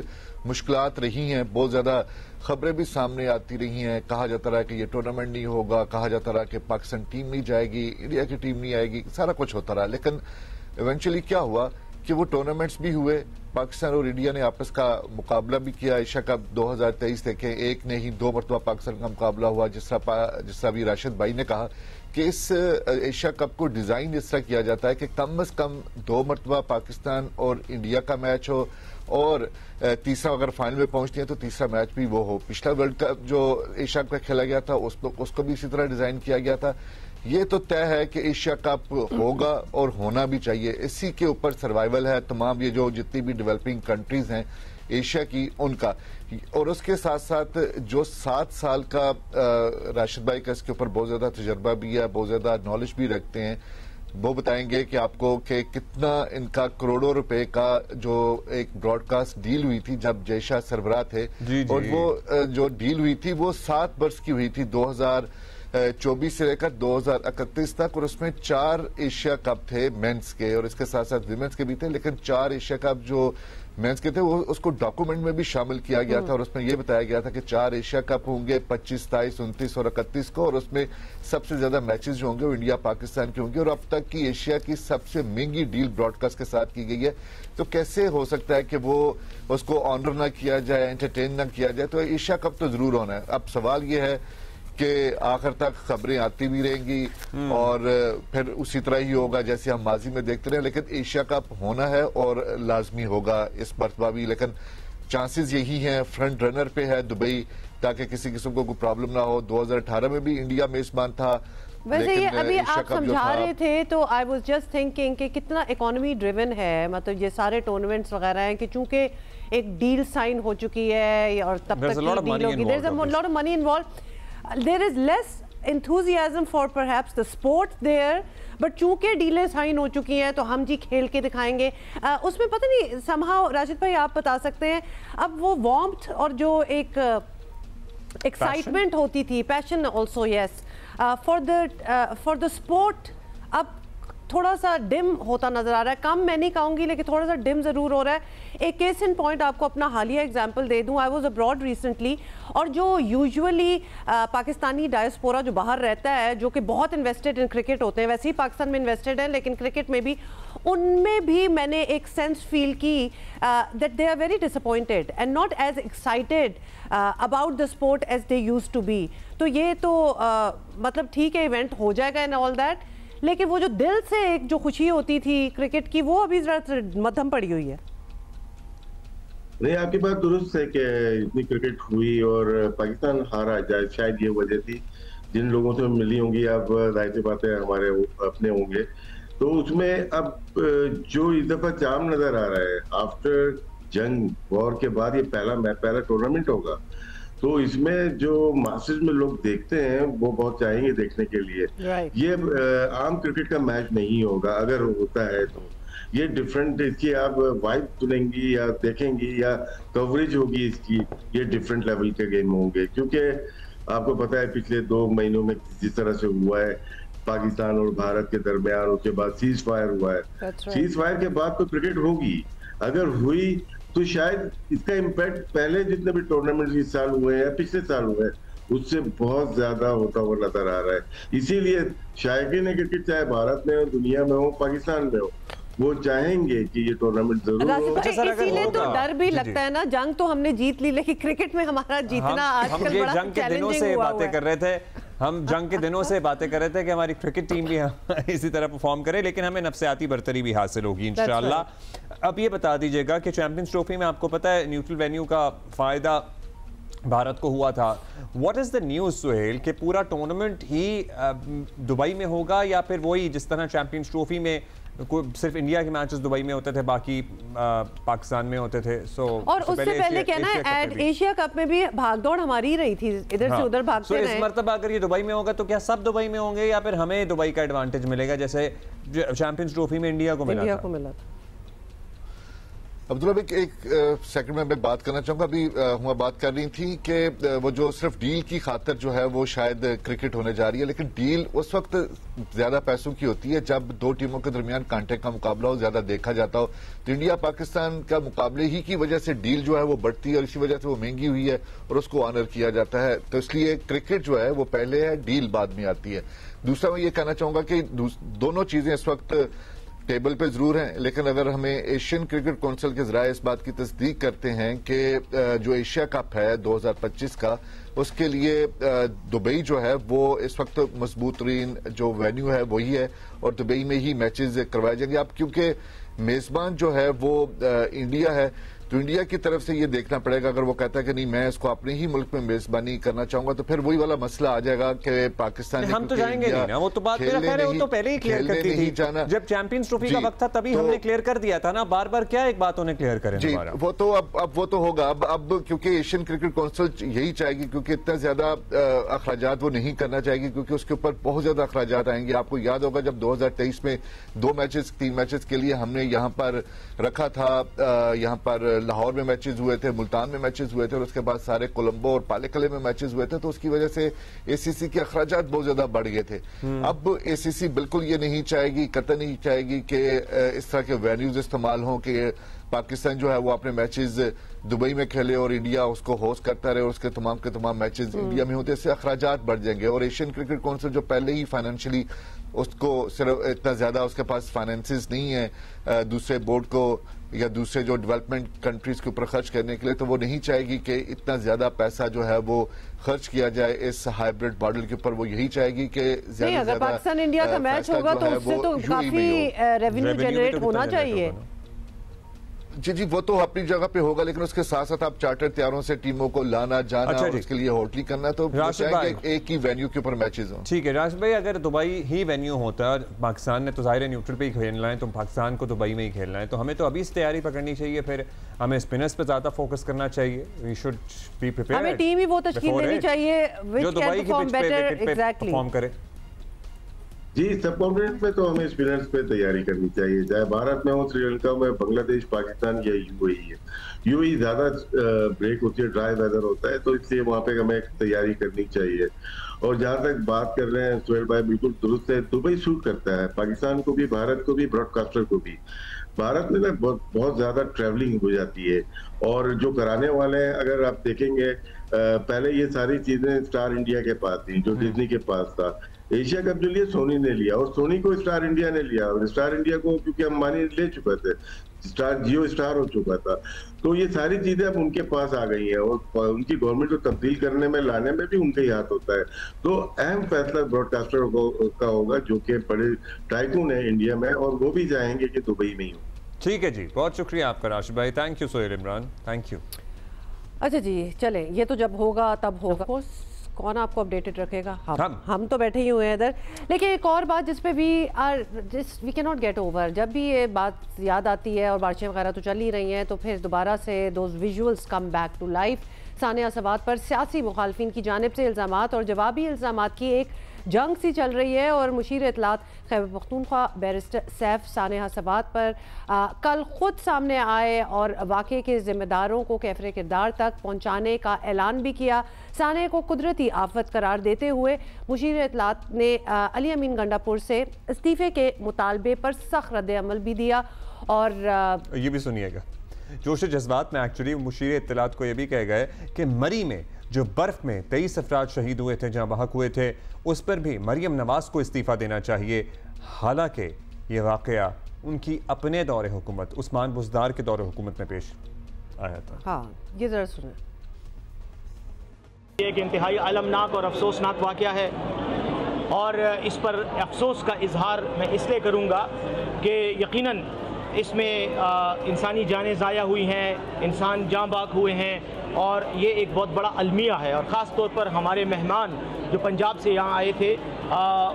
मुश्किलात रही हैं। बहुत ज्यादा खबरें भी सामने आती रही हैं। कहा जाता रहा कि ये टूर्नामेंट नहीं होगा, कहा जाता रहा कि पाकिस्तान टीम नहीं जाएगी, इंडिया की टीम नहीं आएगी, सारा कुछ होता रहा। लेकिन इवेंचुअली क्या हुआ कि वो टूर्नामेंट्स भी हुए, पाकिस्तान और इंडिया ने आपस का मुकाबला भी किया। एशिया कप 2023 देखें, एक ने ही 2 मरतबा पाकिस्तान का मुकाबला हुआ। जिस तरह भी राशिद भाई ने कहा कि इस एशिया कप को डिजाइन इस तरह किया जाता है कि कम से कम 2 मरतबा पाकिस्तान और इंडिया का मैच हो, और तीसरा अगर फाइनल में पहुंचती है तो तीसरा मैच भी वो हो। पिछला वर्ल्ड कप जो एशिया कप खेला गया था उसको भी इसी तरह डिजाइन किया गया था। ये तो तय है कि एशिया कप होगा और होना भी चाहिए। इसी के ऊपर सर्वाइवल है तमाम ये जो जितनी भी डेवलपिंग कंट्रीज हैं एशिया की उनका। और उसके साथ साथ जो 7 साल का राशिद भाई का इसके ऊपर बहुत ज्यादा तजर्बा भी है, बहुत ज्यादा नॉलेज भी रखते हैं, वो बताएंगे कि आपको कि कितना इनका करोड़ों रुपए का जो एक ब्रॉडकास्ट डील हुई थी जब जयशाह सरबराह थे। और वो जो डील हुई थी वो 7 वर्ष की हुई थी, 2024 से लेकर 2031 तक, और उसमें 4 एशिया कप थे मेंस के, और इसके साथ साथ विमेंस के भी थे। लेकिन 4 एशिया कप जो मेंस के थे वो उसको डॉक्यूमेंट में भी शामिल किया गया था, और उसमें यह बताया गया था कि 4 एशिया कप होंगे 25, 27, 29 और 31 को, और उसमें सबसे ज्यादा मैचेस जो होंगे वो इंडिया पाकिस्तान के होंगे। और अब तक की एशिया की सबसे महंगी डील ब्रॉडकास्ट के साथ की गई है। तो कैसे हो सकता है कि वो उसको ऑनर ना किया जाए, एंटरटेन ना किया जाए? तो एशिया कप तो जरूर होना है। अब सवाल यह है कि आखिर तक खबरें आती भी रहेंगी और फिर उसी तरह ही होगा जैसे हम माजी में देखते रहे। लेकिन एशिया कप होना है और लाजमी होगा इस मरतबा भी, लेकिन चांसेस यही हैं, फ्रंट रनर पे है दुबई, ताकि किसी किस्म को कोई प्रॉब्लम ना हो। 2018 में भी इंडिया मेजबान था। वैसे ये अभी आप समझा रहे थे तो आई वाज जस्ट थिंकिंग कि कितना इकोनॉमी ड्रिवन है, मतलब ये सारे टूर्नामेंट्स वगैरह हैं कि चूंकि एक डील साइन हो चुकी है और तब तक की डील होगी, there is a lot of money involve, there is less enthusiasm for perhaps the sport there, but चूंकि डीलें साइन हो चुकी हैं तो हम जी खेल के दिखाएंगे। उसमें पता नहीं somehow राशिद भाई आप बता सकते हैं, अब वो वार्मथ और जो एक एक्साइटमेंट होती थी, passion also, yes, for the sport अब थोड़ा सा डिम होता नजर आ रहा है। कम मैं नहीं कहूँगी लेकिन थोड़ा सा डिम ज़रूर हो रहा है। एक केस इन पॉइंट आपको अपना हालिया एग्जांपल दे दूँ, आई वाज अब्रॉड रिसेंटली, और जो यूजुअली पाकिस्तानी डायस्पोरा जो बाहर रहता है, जो कि बहुत इन्वेस्टेड इन क्रिकेट होते हैं, वैसे ही पाकिस्तान में इन्वेस्टेड है लेकिन क्रिकेट में भी, उनमें भी मैंने एक सेंस फील की that they are very disappointed and not as excited about the sport as they used to be. तो ये तो मतलब ठीक है, इवेंट हो जाएगा एंड ऑल दैट, लेकिन वो जो दिल से एक जो खुशी होती थी क्रिकेट की, वो अभी जरा मध्यम पड़ी हुई है। नहीं, आपकी बात दुरुस्त है कि इतनी क्रिकेट हुई और पाकिस्तान हारा, जाए शायद ये वजह थी। जिन लोगों से मिली होंगी, अब जाहिर सी बात है हमारे अपने होंगे, तो उसमें अब जो इस दफा जाम नजर आ रहा है, आफ्टर जंग वॉर के बाद ये पहला टूर्नामेंट होगा, तो इसमें जो मासेस में लोग देखते हैं वो बहुत चाहेंगे देखने के लिए। ये आम क्रिकेट का मैच नहीं होगा, अगर होता है तो ये डिफरेंट, इसकी आप वाइब सुनेंगी या देखेंगी या कवरेज होगी इसकी, ये डिफरेंट लेवल के गेम होंगे। क्योंकि आपको पता है पिछले 2 महीनों में जिस तरह से हुआ है पाकिस्तान और भारत के दरमियान, उसके बाद सीज फायर हुआ है, सीज फायर के बाद तो क्रिकेट होगी, अगर हुई तो शायद इसका इम्पैक्ट पहले जितने भी टूर्नामेंट इस साल हुए हैं, पिछले साल हुए हैं, उससे बहुत ज्यादा होता हुआ नजर आ रहा है। इसीलिए शायकीन क्रिकेट चाहे भारत में हो, दुनिया में हो, पाकिस्तान में हो, वो चाहेंगे कि ये टूर्नामेंट जरूर हो। इसीलिए तो डर भी लगता है ना, जंग तो हमने जीत ली लेकिन क्रिकेट में हमारा जीतना आजकल बड़ा चैलेंजिंग हुआ बातें कर रहे थे, हम जंग के दिनों से बातें कर रहे थे कि हमारी क्रिकेट टीम भी इसी तरह परफॉर्म करे, लेकिन हमें नफसियाती बरतरी भी हासिल होगी इंशाल्लाह। अब ये बता दीजिएगा कि चैंपियंस ट्रॉफी में आपको पता है न्यूट्रल वेन्यू का फायदा भारत को हुआ था। What is the news Suhail कि पूरा टूर्नामेंट ही दुबई में होगा या फिर वही जिस तरह चैंपियंस ट्रॉफी में सिर्फ इंडिया के मैचेस दुबई में होते थे, बाकी पाकिस्तान में होते थे? और उससे पहले क्या ना, एशिया कप में भी भागदौड़ हमारी रही थी, इधर से उधर भागते रहे। इस मर्तबा अगर ये दुबई में होगा तो क्या सब दुबई में होंगे या फिर हमें दुबई का एडवांटेज मिलेगा जैसे चैंपियंस ट्रॉफी में इंडिया को मिला था? अब्दुल्ला भाई एक सेकंड में मैं बात करना चाहूंगा। अभी हुआ बात कर रही थी कि वो जो सिर्फ डील की खातिर जो है वो शायद क्रिकेट होने जा रही है, लेकिन डील उस वक्त ज्यादा पैसों की होती है जब 2 टीमों के दरमियान कांटे का मुकाबला हो, ज्यादा देखा जाता हो। तो इंडिया पाकिस्तान का मुकाबले ही की वजह से डील जो है वो बढ़ती है और इसी वजह से वो महंगी हुई है और उसको ऑनर किया जाता है। तो इसलिए क्रिकेट जो है वो पहले है, डील बाद में आती है। दूसरा मैं ये कहना चाहूंगा कि दोनों चीजें इस वक्त टेबल पे जरूर हैं, लेकिन अगर हमें एशियन क्रिकेट काउंसिल के जरिए इस बात की तस्दीक करते हैं कि जो एशिया कप है 2025 का, उसके लिए दुबई जो है वो इस वक्त मजबूत तरीन जो वेन्यू है वही है और दुबई में ही मैचेस करवाए जाएंगे। अब क्योंकि मेजबान जो है वो इंडिया है, तो इंडिया की तरफ से ये देखना पड़ेगा, अगर वो कहता है कि नहीं मैं इसको अपने ही मुल्क में मेजबानी करना चाहूंगा, तो फिर वही वाला मसला आ जाएगा कि पाकिस्तान हम तो जाएंगे नहीं ना, वो तो बात मेरा खैर है, वो तो पहले ही क्लियर करती थी जब चैंपियंस ट्रॉफी का वक्त था, तभी हमने क्लियर कर दिया था ना, बार बार क्या एक बात उन्हें क्लियर करें जी। वो तो अब वो तो होगा, अब क्योंकि एशियन क्रिकेट काउंसिल यही चाहेगी, क्योंकि इतना ज्यादा अखराजात वो नहीं करना चाहेगी, क्योंकि उसके ऊपर बहुत ज्यादा अखराजात आएंगे। आपको याद होगा जब 2023 में 3 मैचेस के लिए हमने यहाँ पर रखा था, यहाँ पर लाहौर में मैचेस हुए थे, मुल्तान में मैचेस हुए थे और उसके बाद सारे कोलंबो और पालेकले में मैचेस हुए थे, तो उसकी वजह से एसीसी के अखराजात बहुत ज्यादा बढ़ गए थे। अब एसीसी बिल्कुल ये नहीं चाहेगी, कतई नहीं चाहेगी कि इस तरह के वेन्यूज इस्तेमाल हों कि पाकिस्तान जो है वो अपने मैचेस दुबई में खेले और इंडिया उसको होस्ट करता रहे और उसके तमाम मैचेस इंडिया में होते, इससे अखराजात बढ़ जाएंगे। और एशियन क्रिकेट काउंसिल जो पहले ही फाइनेंशियली उसको सिर्फ इतना ज्यादा उसके पास फाइनेंसेस नहीं है दूसरे बोर्ड को या दूसरे जो डेवलपमेंट कंट्रीज के ऊपर खर्च करने के लिए, तो वो नहीं चाहेगी कि इतना ज्यादा पैसा जो है वो खर्च किया जाए इस हाइब्रिड मॉडल के ऊपर। वो यही चाहेगी कि ज्यादा पाकिस्तान इंडिया का मैच होगा तो उससे तो काफी रेवेन्यू जनरेट होना चाहिए। जी, वो तो अपनी जगह पे होगा, लेकिन उसके साथ साथ आप चार्टर तैयारों से टीमों को लाना जाना, और उसके लिए होटलिंग करना, तो एक ही वेन्यू के ऊपर मैचेस हों। ठीक है राशिद भाई, अगर दुबई ही वेन्यू होता है और पाकिस्तान ने तो ज़ाहिर है न्यूट्रल पे ही खेलना है, तो पाकिस्तान को दुबई में ही खेलना है, तो हमें तो अभी से तैयारी पकड़नी चाहिए, फिर हमें स्पिनर्स पे ज्यादा फोकस करना चाहिए। We should be prepared. हमें टीम ही वो तशकील देनी चाहिए जो दुबई की पिच पे परफॉर्म करे। जी, सब कॉन्टिनेंट में तो हमें स्पिनर्स पे तैयारी करनी चाहिए, चाहे भारत में हो, श्रीलंका में, बांग्लादेश, पाकिस्तान या यूएई है। यूएई ज्यादा ब्रेक होती है, ड्राई वेदर होता है, तो इसलिए वहां पे हमें तैयारी करनी चाहिए। और जहां तक बात कर रहे हैं सुहेल भाई, बिल्कुल दुरुस्त है, दुबई सूट करता है पाकिस्तान को भी, भारत को भी, ब्रॉडकास्टर को भी। भारत में ना बहुत ज्यादा ट्रैवलिंग हो जाती है, और जो कराने वाले हैं, अगर आप देखेंगे पहले ये सारी चीजें स्टार इंडिया के पास थी, जो डिज्नी के पास था। एशिया कप जो लिया सोनी ने लिया, और सोनी को स्टार इंडिया ने लिया, और स्टार इंडिया को क्योंकि अंबानी ले चुके थे, स्टार जियो स्टार हो चुका था, तो ये सारी चीजें अब उनके पास आ गई हैं, और उनकी गवर्नमेंट को तब्दील करने में, लाने में भी उनका ही हाथ होता है। तो अहम फैसला ब्रॉडकास्टर का होगा, जो कि बड़े टाइकून है इंडिया में, और वो भी चाहेंगे कि दुबई में ही हो। ठीक है जी, बहुत शुक्रिया आपका राशिद भाई। Thank you Sohail Imran, thank you. अच्छा जी, चलें, ये तो जब होगा तब होगा, कौन आपको अपडेटेड रखेगा? हम तो बैठे ही हुए हैं इधर। लेकिन एक और बात जिस पे we can not get over, जब भी ये बात याद आती है, और बारिशें वगैरह तो चल ही रही हैं, तो फिर दोबारा से those visuals come back to life. सानिया सवात पर सियासी मुखालफिन की जानिब से इल्ज़ामात और जवाबी इल्ज़ामात की एक जंग सी चल रही है, और मुशीर इत्तलात खैबर पख्तूनख्वा बैरिस्टर सैफ सानिया सवात पर कल खुद सामने आए और वाक़े के ज़िम्मेदारों को कैफरे किरदार तक पहुँचाने का ऐलान भी किया। सानिया को कुदरती आफत करार देते हुए मुशीर इत्तलात ने अली अमीन गंडापुर से इस्तीफ़े के मुतालबे पर सख्त रद्द अमल भी दिया। और ये भी सुनिएगा, जोश जज्बात में एक्चुअली मुशीर इत्तलात को यह भी कह गए कि मरी में जो बर्फ में 23 अफराद शहीद हुए थे, जहां बहक हुए थे, उस पर भी मरियम नवाज को इस्तीफ़ा देना चाहिए। हालांकि ये वाकया उनकी अपने दौरे हुकूमत, उस्मान बुज़दार के दौरे हुकूमत में पेश आया था। हाँ, ये जरा सुने। एक इंतहाई अलमनाक और अफसोसनाक वाकया है, और इस पर अफसोस का इजहार मैं इसलिए करूँगा कि यकीनन इसमें इंसानी जानें ज़ाया हुई हैं, इंसान जाँ बाक हुए हैं, और ये एक बहुत बड़ा अलमिया है। और ख़ास तौर पर हमारे मेहमान जो पंजाब से यहाँ आए थे,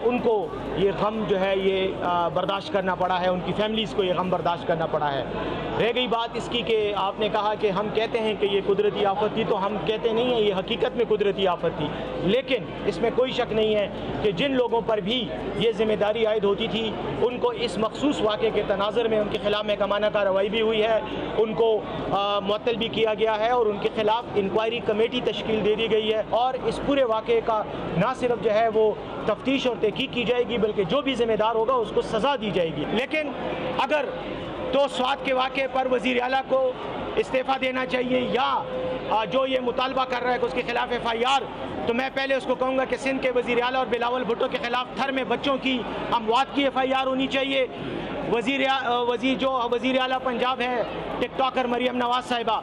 उनको ये गम जो है ये बर्दाश्त करना पड़ा है, उनकी फैमिलीज़ को ये गम बर्दाश्त करना पड़ा है। रह गई बात इसकी कि आपने कहा कि हम कहते हैं कि ये कुदरती आफत थी, तो हम कहते नहीं हैं, ये हकीकत में कुदरती आफत थी। लेकिन इसमें कोई शक नहीं है कि जिन लोगों पर भी ये जिम्मेदारी आयद होती थी, उनको इस मखसूस वाक़े के तनाज़ुर में उनके खिलाफ महकमाना कार्रवाई भी हुई है, उनको मुअत्तल भी किया गया है, और उनके खिलाफ इंक्वायरी कमेटी तश्कील दे दी गई है। और इस पूरे वाक़े का ना सिर्फ जो है वो तफ्तीश और तहकीक की जाएगी, बल्कि जो भी जिम्मेदार होगा उसको सज़ा दी जाएगी। लेकिन अगर तो स्वात के वाक़े पर वज़ीर आला को इस्तीफ़ा देना चाहिए, या जो ये मुतालबा कर रहा है कि उसके खिलाफ FIR, तो मैं पहले उसको कहूँगा कि सिंध के वज़ीर आला और बिलावल भुट्टो के खिलाफ थर में बच्चों की अमवात की FIR होनी चाहिए। वज़ीर आला पंजाब है टिकटॉकर मरियम नवाज साहिबा,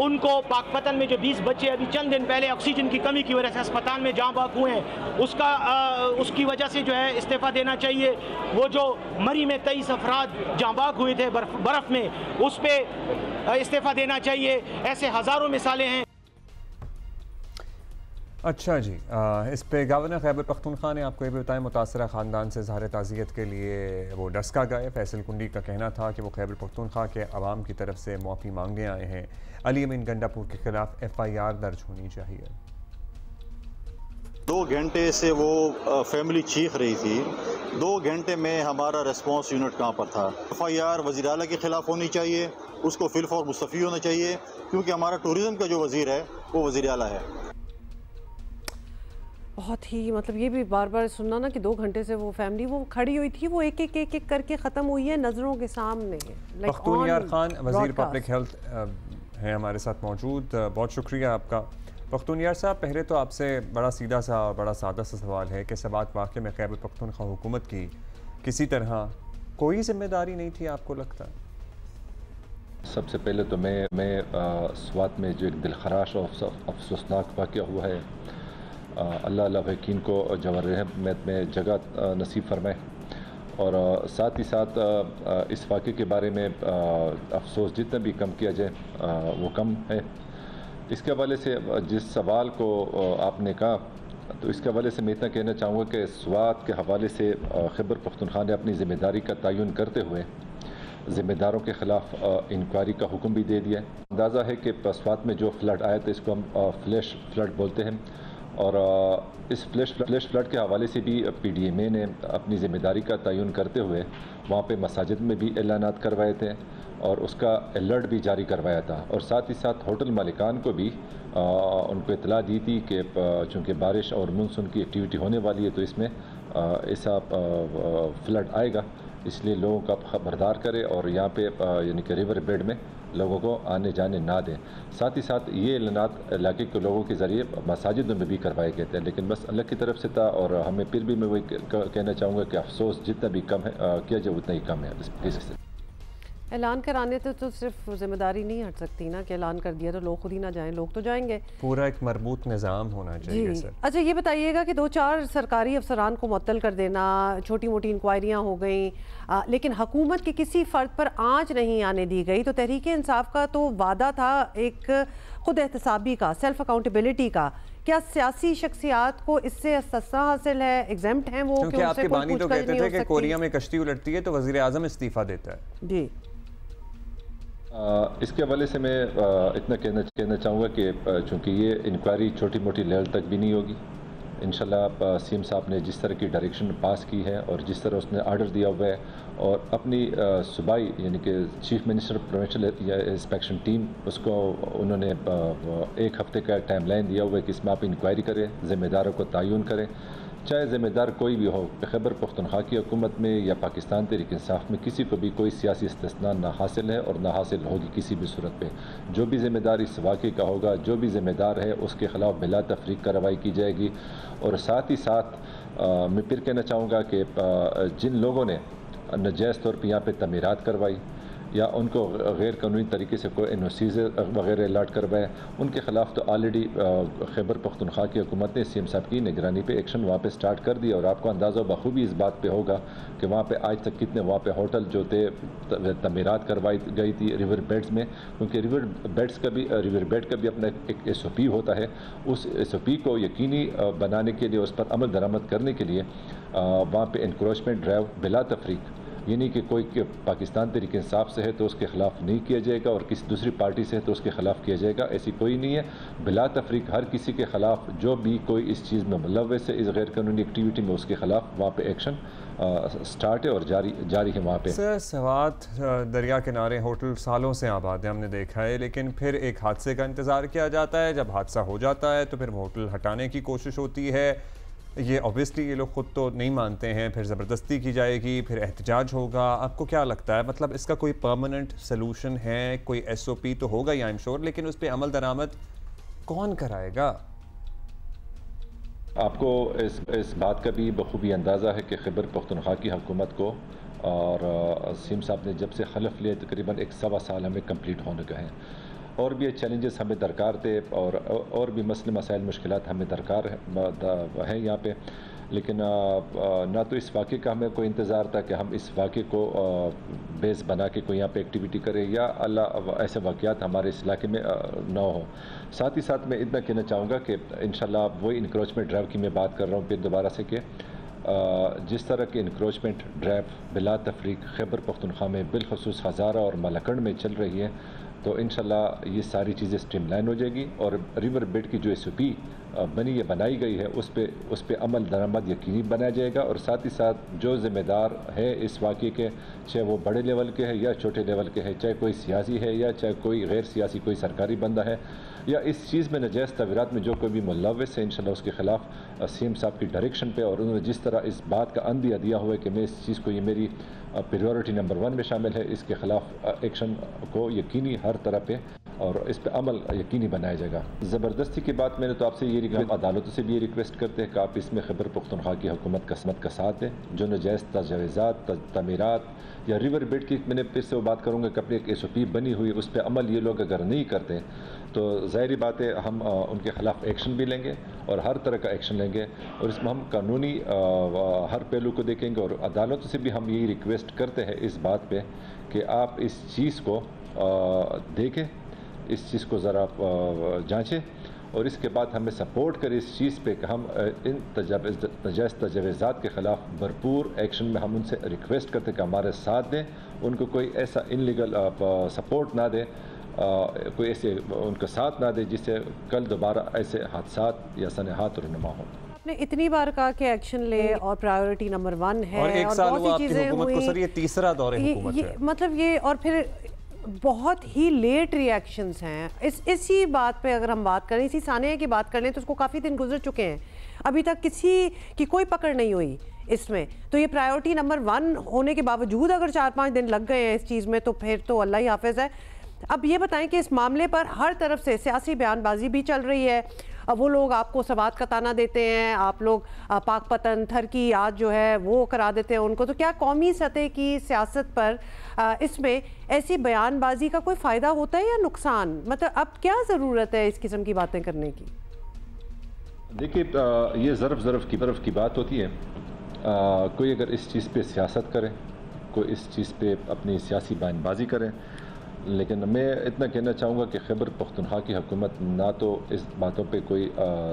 उनको पाकपतन में जो 20 बच्चे अभी चंद दिन पहले ऑक्सीजन की कमी की वजह से अस्पताल में जाँ बाक हुए हैं, उसकी वजह से जो है इस्तीफ़ा देना चाहिए। वो जो मरी में 23 अफराद जाँ बाक हुए थे बर्फ़ में, उस पर इस्तीफ़ा देना चाहिए। ऐसे हज़ारों मिसालें हैं। अच्छा जी, इस पे गवर्नर खैबर पख्तूनख्वा ने आपको ये भी बताया, मुतासरा ख़ानदान से इज़हार ताज़ियत के लिए वो डस्का गए। फैसल कुंडी का कहना था कि वो खैबर पख्तूनख्वा के अवाम की तरफ से मुआफ़ी मांगने आए हैं। अली अमीन गंडापुर के खिलाफ FIR दर्ज होनी चाहिए। 2 घंटे से वो फैमिली चीख रही थी, 2 घंटे में हमारा रिस्पॉन्स यूनिट कहाँ पर था। FIR वज़ीर आला के खिलाफ होनी चाहिए, उसको फिलफौर मुस्तफ़ी होना चाहिए, क्योंकि हमारा टूरिज़म का जो वज़ीर है वो वज़ीर आला है। बहुत ही मतलब ये भी बार बार सुनना ना कि 2 घंटे से वो फैमिली वो खड़ी हुई थी, वो एक एक करके ख़त्म हुई है नज़रों के सामने। पख्तूनयार खान वज़ीर पब्लिक हेल्थ हैं हमारे साथ मौजूद, बहुत शुक्रिया आपका। पख्तूनयार साहब, पहले तो आपसे बड़ा सीधा सा और बड़ा सादा सा सवाल है कि सबात वाक़े में खैबर पख्तूनख्वा हुकूमत की किसी तरह कोई जिम्मेदारी नहीं थी, आपको लगता है? सबसे पहले तो मैं स्वात में जो एक दिलखराश और अफसोसनाक वाक़या हुआ है, अल्लाह लाभकीन को जबर रहमत में जगह नसीब फरमाए। और साथ ही साथ इस वाक़े के बारे में अफसोस जितना भी कम किया जाए वो कम है। इसके हवाले से जिस सवाल को आपने कहा, तो इसके हवाले से मैं इतना कहना चाहूँगा कि स्वात के हवाले से खैबर पख्तूनख्वा ने अपनी ज़िम्मेदारी का तयन करते हुए ज़िम्मेदारों के ख़िलाफ़ इंक्वायरी का हुक्म भी दे दिया है। अंदाज़ा है कि स्वात में जो फ्लड आया था इसको हम फ्लैश फ्लड बोलते हैं, और इस फ्लैश फ्लड के हवाले से भी PDMA ने अपनी ज़िम्मेदारी का तयन करते हुए वहाँ पे मसाजिद में भी ऐलानात करवाए थे और उसका अलर्ट भी जारी करवाया था। और साथ ही साथ होटल मालिकान को भी उनको इतला दी थी कि चूँकि बारिश और मानसून की एक्टिविटी होने वाली है तो इसमें ऐसा फ्लड आएगा, इसलिए लोगों का खबरदार करें और यहाँ पे यानी कि रिवर बेड में लोगों को आने जाने ना दें। साथ ही साथ ये ऐलानात इलाके के लोगों के ज़रिए मसाजिदों में भी करवाए गए थे, लेकिन बस अल्लाह की तरफ से था। और हमें फिर भी मैं वही कहना चाहूँगा कि अफसोस जितना भी कम है किया जाए उतना ही कम है। इससे ऐलान कराने तो सिर्फ जिम्मेदारी नहीं हट सकती ना कि ऐलान कर दिया तो लोग खुद ही ना जाएं, लोग तो जाएंगे। पूरा एक मरबूत निज़ाम होना चाहिए सर। अच्छा ये बताइएगा कि 2-4 सरकारी अफसरान को मुअत्तल कर देना, छोटी मोटी इंक्वायरियाँ हो गई, लेकिन हुकूमत के किसी फ़र्द पर आँच नहीं आने दी गई। तो तहरीक इंसाफ का तो वादा था एक खुद एहतसाबी का, सेल्फ अकाउंटेबिलिटी का, क्या सियासी शख्सियात को इससे इस्तिस्ना हासिल है, एग्जेम्प्ट हैं वो? क्योंकि आपके बानी तो कहते थे कि कोरिया में कश्ती उलटती है तो वज़ीर आज़म इस्तीफ़ा देता है। जी इसके हवाले से मैं इतना कहना चाहूँगा कि चूँकि ये इंक्वायरी छोटी मोटी लेवल तक भी नहीं होगी, इंशाल्लाह CM साहब ने जिस तरह की डायरेक्शन पास की है और जिस तरह उसने आर्डर दिया हुआ है और अपनी सूबाई यानी कि chief minister provincial inspection team उसको उन्होंने 1 हफ्ते का टाइम लाइन दिया हुआ है कि इसमें आप इंक्वायरी करें, ज़िम्मेदारों को तयन करें, चाहे ज़िम्मेदार कोई भी हो। खैबर पख्तूनख्वा की हुकूमत में या पाकिस्तान तहरीक इंसाफ में किसी को भी कोई सियासी इस्तिस्ना ना हासिल है और ना हासिल होगी किसी भी सूरत पे। जो भी ज़िम्मेदार इस वाक़े का होगा, जो भी ज़िम्मेदार है उसके ख़िलाफ़ बिला तफरीक कार्रवाई की जाएगी। और साथ ही साथ मैं फिर कहना चाहूँगा कि जिन लोगों ने नजायज़ तौर पर यहाँ पर तमीरात करवाई या उनको गैर कानूनी तरीके से कोई NOCs वगैरह अलॉट करवाए, उनके ख़िलाफ़ तो ऑलरेडी खैबर पख्तूनख्वा की हुकूमत ने CM साहब की निगरानी पे एक्शन वहाँ पे स्टार्ट कर दिया। और आपको अंदाज़ा बखूबी इस बात पे होगा कि वहाँ पे आज तक कितने वहाँ पे होटल जो थे तमीरात करवाई गई थी रिवर बेड्स में, क्योंकि रिवर बेड का भी अपना एक SOP होता है। उस SOP को यकीनी बनाने के लिए, उस पर अमल दरामद करने के लिए वहाँ पर इंक्रोचमेंट ड्राइव बिला तफरीक, यानी कि कोई पाकिस्तान तहरीक इंसाफ से है तो उसके ख़िलाफ़ नहीं किया जाएगा और किसी दूसरी पार्टी से है तो उसके ख़िलाफ़ किया जाएगा, ऐसी कोई नहीं है। बिला तफरीक हर किसी के ख़िलाफ़ जो भी कोई इस चीज़ में मुलव्वस है, इस गैर कानूनी एक्टिविटी में, उसके ख़िलाफ़ वहाँ पे एक्शन स्टार्ट है और जारी है वहाँ पे। सर स्वात दरिया किनारे होटल सालों से आबाद है, हमने देखा है, लेकिन फिर एक हादसे का इंतज़ार किया जाता है। जब हादसा हो जाता है तो फिर होटल हटाने की कोशिश होती है। ये ऑब्वियसली ये लोग खुद तो नहीं मानते हैं, फिर ज़बरदस्ती की जाएगी, फिर एहतजाज होगा। आपको क्या लगता है, मतलब इसका कोई परमानेंट सलूशन है? कोई SOP तो होगा ही आई एम श्योर, लेकिन उस पर अमल दरामद कौन कराएगा? आपको इस बात का भी बखूबी अंदाज़ा है कि खैबर पख्तूनख्वा की हुकूमत को और CM साहब ने जब से खलफ लिए तकरीबन 1.25 साल हमें कंप्लीट होने का है, और भी चैलेंजेस हमें दरकार थे और भी मसले मसाइल मुश्किलात हमें दरकार है यहाँ पे। लेकिन ना तो इस वाक़े का हमें कोई इंतज़ार था कि हम इस वाक़े को बेस बना के कोई यहाँ पे एक्टिविटी करें या अल्लाह ऐसे वाक़यात हमारे इस इलाके में ना हो। साथ ही साथ मैं इतना कहना चाहूँगा कि इंशाल्लाह वही इंक्रोचमेंट ड्राइव की मैं बात कर रहा हूँ फिर दोबारा से कि जिस तरह के इंक्रोचमेंट ड्राइव बिला तफरीक खैबर पख्तूनख्वा में बिलखसूस हज़ारा और मलकड़ में चल रही है, तो इंशाल्लाह ये सारी चीज़ें स्ट्रीमलाइन हो जाएगी और रिवर बेड की जो SOP बनाई गई है उस पे अमल दरामद यकीनी बनाया जाएगा। और साथ ही साथ जो ज़िम्मेदार है इस वाक़े के, चाहे वो बड़े लेवल के है या छोटे लेवल के है, चाहे कोई सियासी है या चाहे कोई गैर सियासी कोई सरकारी बंदा है या इस चीज़ में नजायज़ तवीरात में जो कोई भी मुलव्वस है, इंशाल्लाह उसके ख़िलाफ़ CM साहब की डायरेक्शन पे और उन्होंने जिस तरह इस बात का अंदिया दिया हुआ है कि मैं इस चीज़ को, ये मेरी प्रायोरिटी नंबर 1 में शामिल है, इसके ख़िलाफ़ एक्शन को यकीनी हर तरह पे और इस पर अमल यकीनी बनाया जाएगा। ज़बरदस्ती की बात मैंने तो आपसे ये अदालतों से भी ये रिक्वेस्ट करते हैं कि आप इसमें खैबर पख्तूनख्वा की हुकूमत का साथ दें। जो नजायज़ तजावीज़ात, तमीरात या रिवर बेड की, मैंने फिर से वो बात करूँगा कि अपनी एक SOP बनी हुई, उस पर अमल ये लोग अगर नहीं करते तो ज़ाहिरी बात है हम उनके ख़िलाफ़ एक्शन भी लेंगे और हर तरह का एक्शन लेंगे, और इसमें हम कानूनी हर पहलू को देखेंगे। और अदालतों से भी हम यही रिक्वेस्ट करते हैं इस बात पे कि आप इस चीज़ को देखें, इस चीज़ को ज़रा जांचें और इसके बाद हमें सपोर्ट करें इस चीज़ पे कि हम इन नजायज़ तजावीज़ात के ख़िलाफ़ भरपूर एक्शन में हम उनसे रिक्वेस्ट करते हैं कि हमारे साथ दें, उनको कोई ऐसा इनलीगल सपोर्ट ना दें, कोई ऐसे उनका साथ ना दे जिससे कल दोबारा ऐसे हादसात या सनहात रुनुमा हो। आपने इतनी बार कहा कि एक्शन ले और प्रायोरिटी नंबर 1 है और एक साल हुआ आपकी हुकूमत को सर, ये तीसरा दौर हुकूमत है। मतलब ये और फिर बहुत ही लेट रिएक्शंस हैं इसी बात पे। अगर हम बात करें, इसी सानिया की बात करें तो उसको काफ़ी दिन गुजर चुके हैं, अभी तक किसी की कोई पकड़ नहीं हुई इसमें। तो ये प्रायोरिटी नंबर 1 होने के बावजूद अगर 4-5 दिन लग गए हैं इस चीज़ में तो फिर तो अल्लाह ही हाफिज़ है। अब ये बताएं कि इस मामले पर हर तरफ से सियासी बयानबाजी भी चल रही है। अब वो लोग आपको सवात का ताना देते हैं, आप लोग पाक पतन थर की याद जो है वो करा देते हैं उनको। तो क्या कौमी सतह की सियासत पर इसमें ऐसी बयानबाजी का कोई फ़ायदा होता है या नुकसान? मतलब अब क्या ज़रूरत है इस किस्म की बातें करने की? देखिए, ये ज़रफ़ की बात होती है। कोई अगर इस चीज़ पे सियासत करे, कोई इस चीज़ पे अपनी सियासी बयानबाजी करे, लेकिन मैं इतना कहना चाहूँगा कि खैबर पख्तूनख्वा की हुकूमत ना तो इस बातों पे कोई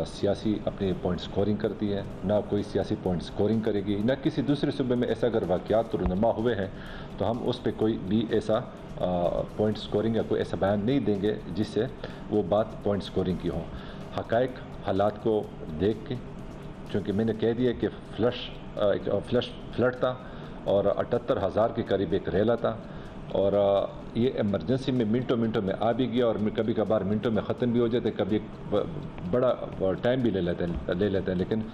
सियासी अपनी पॉइंट स्कोरिंग करती है, ना कोई सियासी पॉइंट स्कोरिंग करेगी, ना किसी दूसरे सूबे में ऐसा अगर वाक़यात रुनुमा हुए हैं तो हम उस पर कोई भी ऐसा पॉइंट स्कोरिंग या कोई ऐसा बयान नहीं देंगे जिससे वो बात पॉइंट स्कोरिंग की हो। हक़ाइक़ हालात को देख के, चूँकि मैंने कह दिया कि फ्लड था और 78,000 के करीब एक रेला था और ये इमरजेंसी में मिनटों में आ भी गया और कभी कभार मिनटों में ख़त्म भी हो जाते, कभी बड़ा टाइम भी ले लेते हैं। लेकिन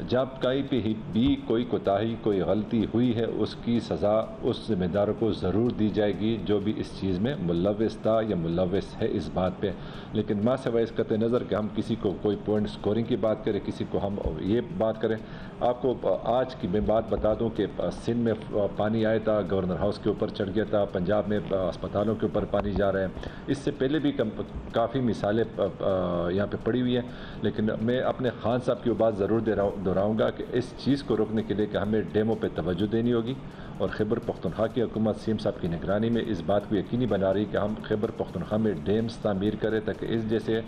जब कहीं पे भी कोई कोताही, कोई गलती हुई है, उसकी सज़ा उस ज़िम्मेदार को ज़रूर दी जाएगी जो भी इस चीज़ में मुलव्विस था या मुलव्विस है इस बात पे। लेकिन माँ से इस कतई नज़र कि हम किसी को कोई पॉइंट स्कोरिंग की बात करें, किसी को हम ये बात करें। आपको आज की मैं बात बता दूं कि सिंध में पानी आया था, गवर्नर हाउस के ऊपर चढ़ गया था, पंजाब में अस्पतालों के ऊपर पानी जा रहा है। इससे पहले भी काफ़ी मिसालें यहाँ पे पड़ी हुई हैं। लेकिन मैं अपने खान साहब की बात ज़रूर दोहराऊँगा कि इस चीज़ को रोकने के लिए कि हमें डैमों पे तवज्जो देनी होगी और खैबर पख्तूनख्वा की हुकूमत सीएम साहब की निगरानी में इस बात को यकीनी बना रही कि हम खैबर पख्तूनख्वा में डैम्स तामीर करें ताकि इस जैसे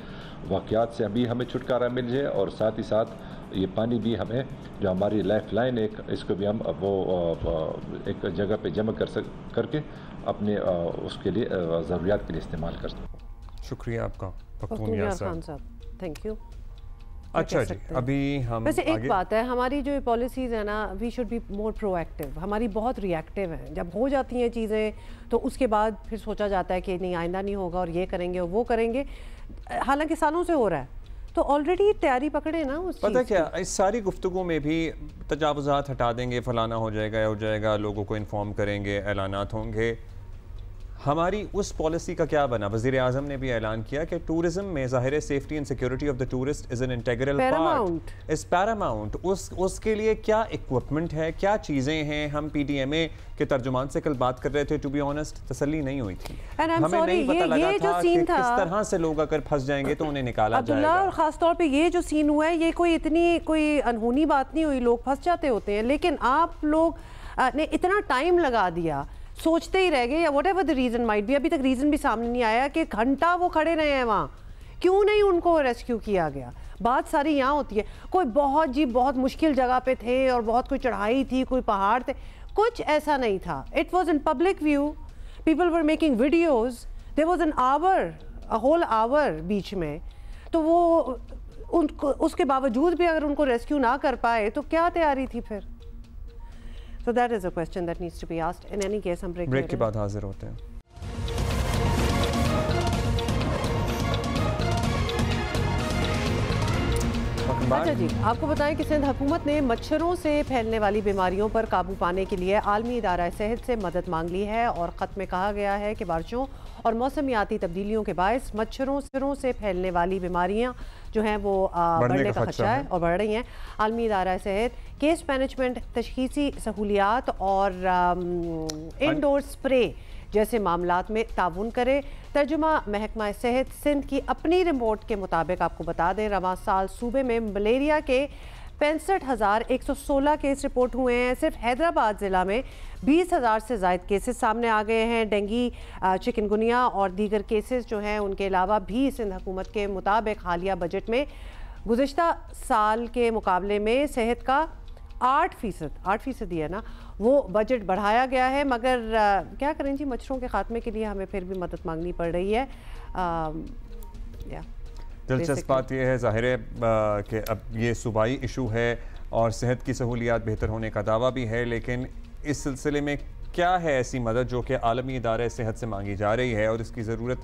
वाक़यात से अभी हमें छुटकारा मिल जाए और साथ ही साथ ये पानी भी हमें, जो हमारी लाइफ लाइन है, इसको भी हम वो एक जगह पे जमा करके अपने उसके लिए ज़रूरियात के लिए इस्तेमाल कर सकते। शुक्रिया आपका पख्तूनिया खान साहब, थैंक यू। अच्छा जी, अभी हम वैसे एक बात है, हमारी जो पॉलिसीज़ है ना, we should be more proactive. हमारी बहुत रिएक्टिव हैं। जब हो जाती हैं चीज़ें तो उसके बाद फिर सोचा जाता है कि नहीं आइंदा नहीं होगा और ये करेंगे और वो करेंगे, हालांकि सालों से हो रहा है। तो ऑलरेडी तैयारी पकड़े ना उस पता क्या, इस सारी गुफ्तगू में भी तजावुज़ात हटा देंगे, फलाना हो जाएगा, लोगों को इन्फॉर्म करेंगे, ऐलानात होंगे। हमारी उस पॉलिसी का क्या बना? वज़ीर आज़म ने भी ऐलान किया कि टूरिज्म में ज़ाहिर safety and security of the tourist is an integral part, is Paramount. उसके लिए क्या इक्विपमेंट है, क्या चीज़ें हैं? हम PDMA के तर्जुमान से कल बात कर रहे थे, टू बी ऑनेस्ट तसल्ली नहीं हुई थी। हमें नहीं पता लगा था कि किस तरह से लोग अगर फंस जाएंगे तो उन्हें निकाला जाएगा। और ख़ासतौर पर ये जो सीन हुआ है, ये कोई अनहोनी बात नहीं हुई, लोग फंस जाते होते हैं। लेकिन आप लोग ने इतना टाइम लगा दिया, सोचते ही रह गए, या whatever the reason might be. अभी तक रीज़न भी सामने नहीं आया कि घंटा वो खड़े रहे हैं वहाँ, क्यों नहीं उनको रेस्क्यू किया गया? बात सारी यहाँ होती है। कोई बहुत मुश्किल जगह पे थे और बहुत कोई चढ़ाई थी, कोई पहाड़ थे, कुछ ऐसा नहीं था। It was in public view, people were making videos, there was an hour, a whole hour बीच में। तो वो उनको, उसके बावजूद भी अगर उनको रेस्क्यू ना कर पाए तो क्या तैयारी थी फिर? So that is a question that needs to be asked. In any case, हम ब्रेक के बाद हाजिर होते हैं। Welcome back. अच्छा जी, आपको बताएं कि सिंध हुकूमत ने मच्छरों से फैलने वाली बीमारियों पर काबू पाने के लिए आलमी इदारा सेहत से मदद मांग ली है और ख़त में कहा गया है कि बारिशों और मौसमियाती तब्दीलियों के बायस मच्छरों से फैलने वाली बीमारियां जो हैं वो बढ़ने का खदशा है और बढ़ रही हैं। आलमी इदारा सेहत केस मैनेजमेंट, तशखीसी सहूलियात और इंडोर स्प्रे जैसे मामलात में ताउन करे। तर्जुमा महकमा सेहत सिंध की अपनी रिपोर्ट के मुताबिक आपको बता दें, रवां साल सूबे में मलेरिया के 65,116 केस रिपोर्ट हुए हैं। सिर्फ हैदराबाद ज़िला में 20,000 से ज़ायद केसेस सामने आ गए हैं। डेंगी, चिकनगुनिया और दीगर केसेस जो हैं उनके अलावा भी सिंध हुकूमत के मुताबिक हालिया बजट में गुज़िश्ता साल के मुकाबले में सेहत का 8% है ना, वो बजट बढ़ाया गया है। मगर क्या करें जी, मच्छरों के खात्मे के लिए हमें फिर भी मदद मांगनी पड़ रही है। दिलचस्प बात यह है, ज़ाहिर है कि अब ये सूबाई इशू है और सेहत की सहूलियात बेहतर होने का दावा भी है, लेकिन इस सिलसिले में क्या है ऐसी मदद जो कि आलमी इदारे सेहत से मांगी जा रही है और इसकी ज़रूरत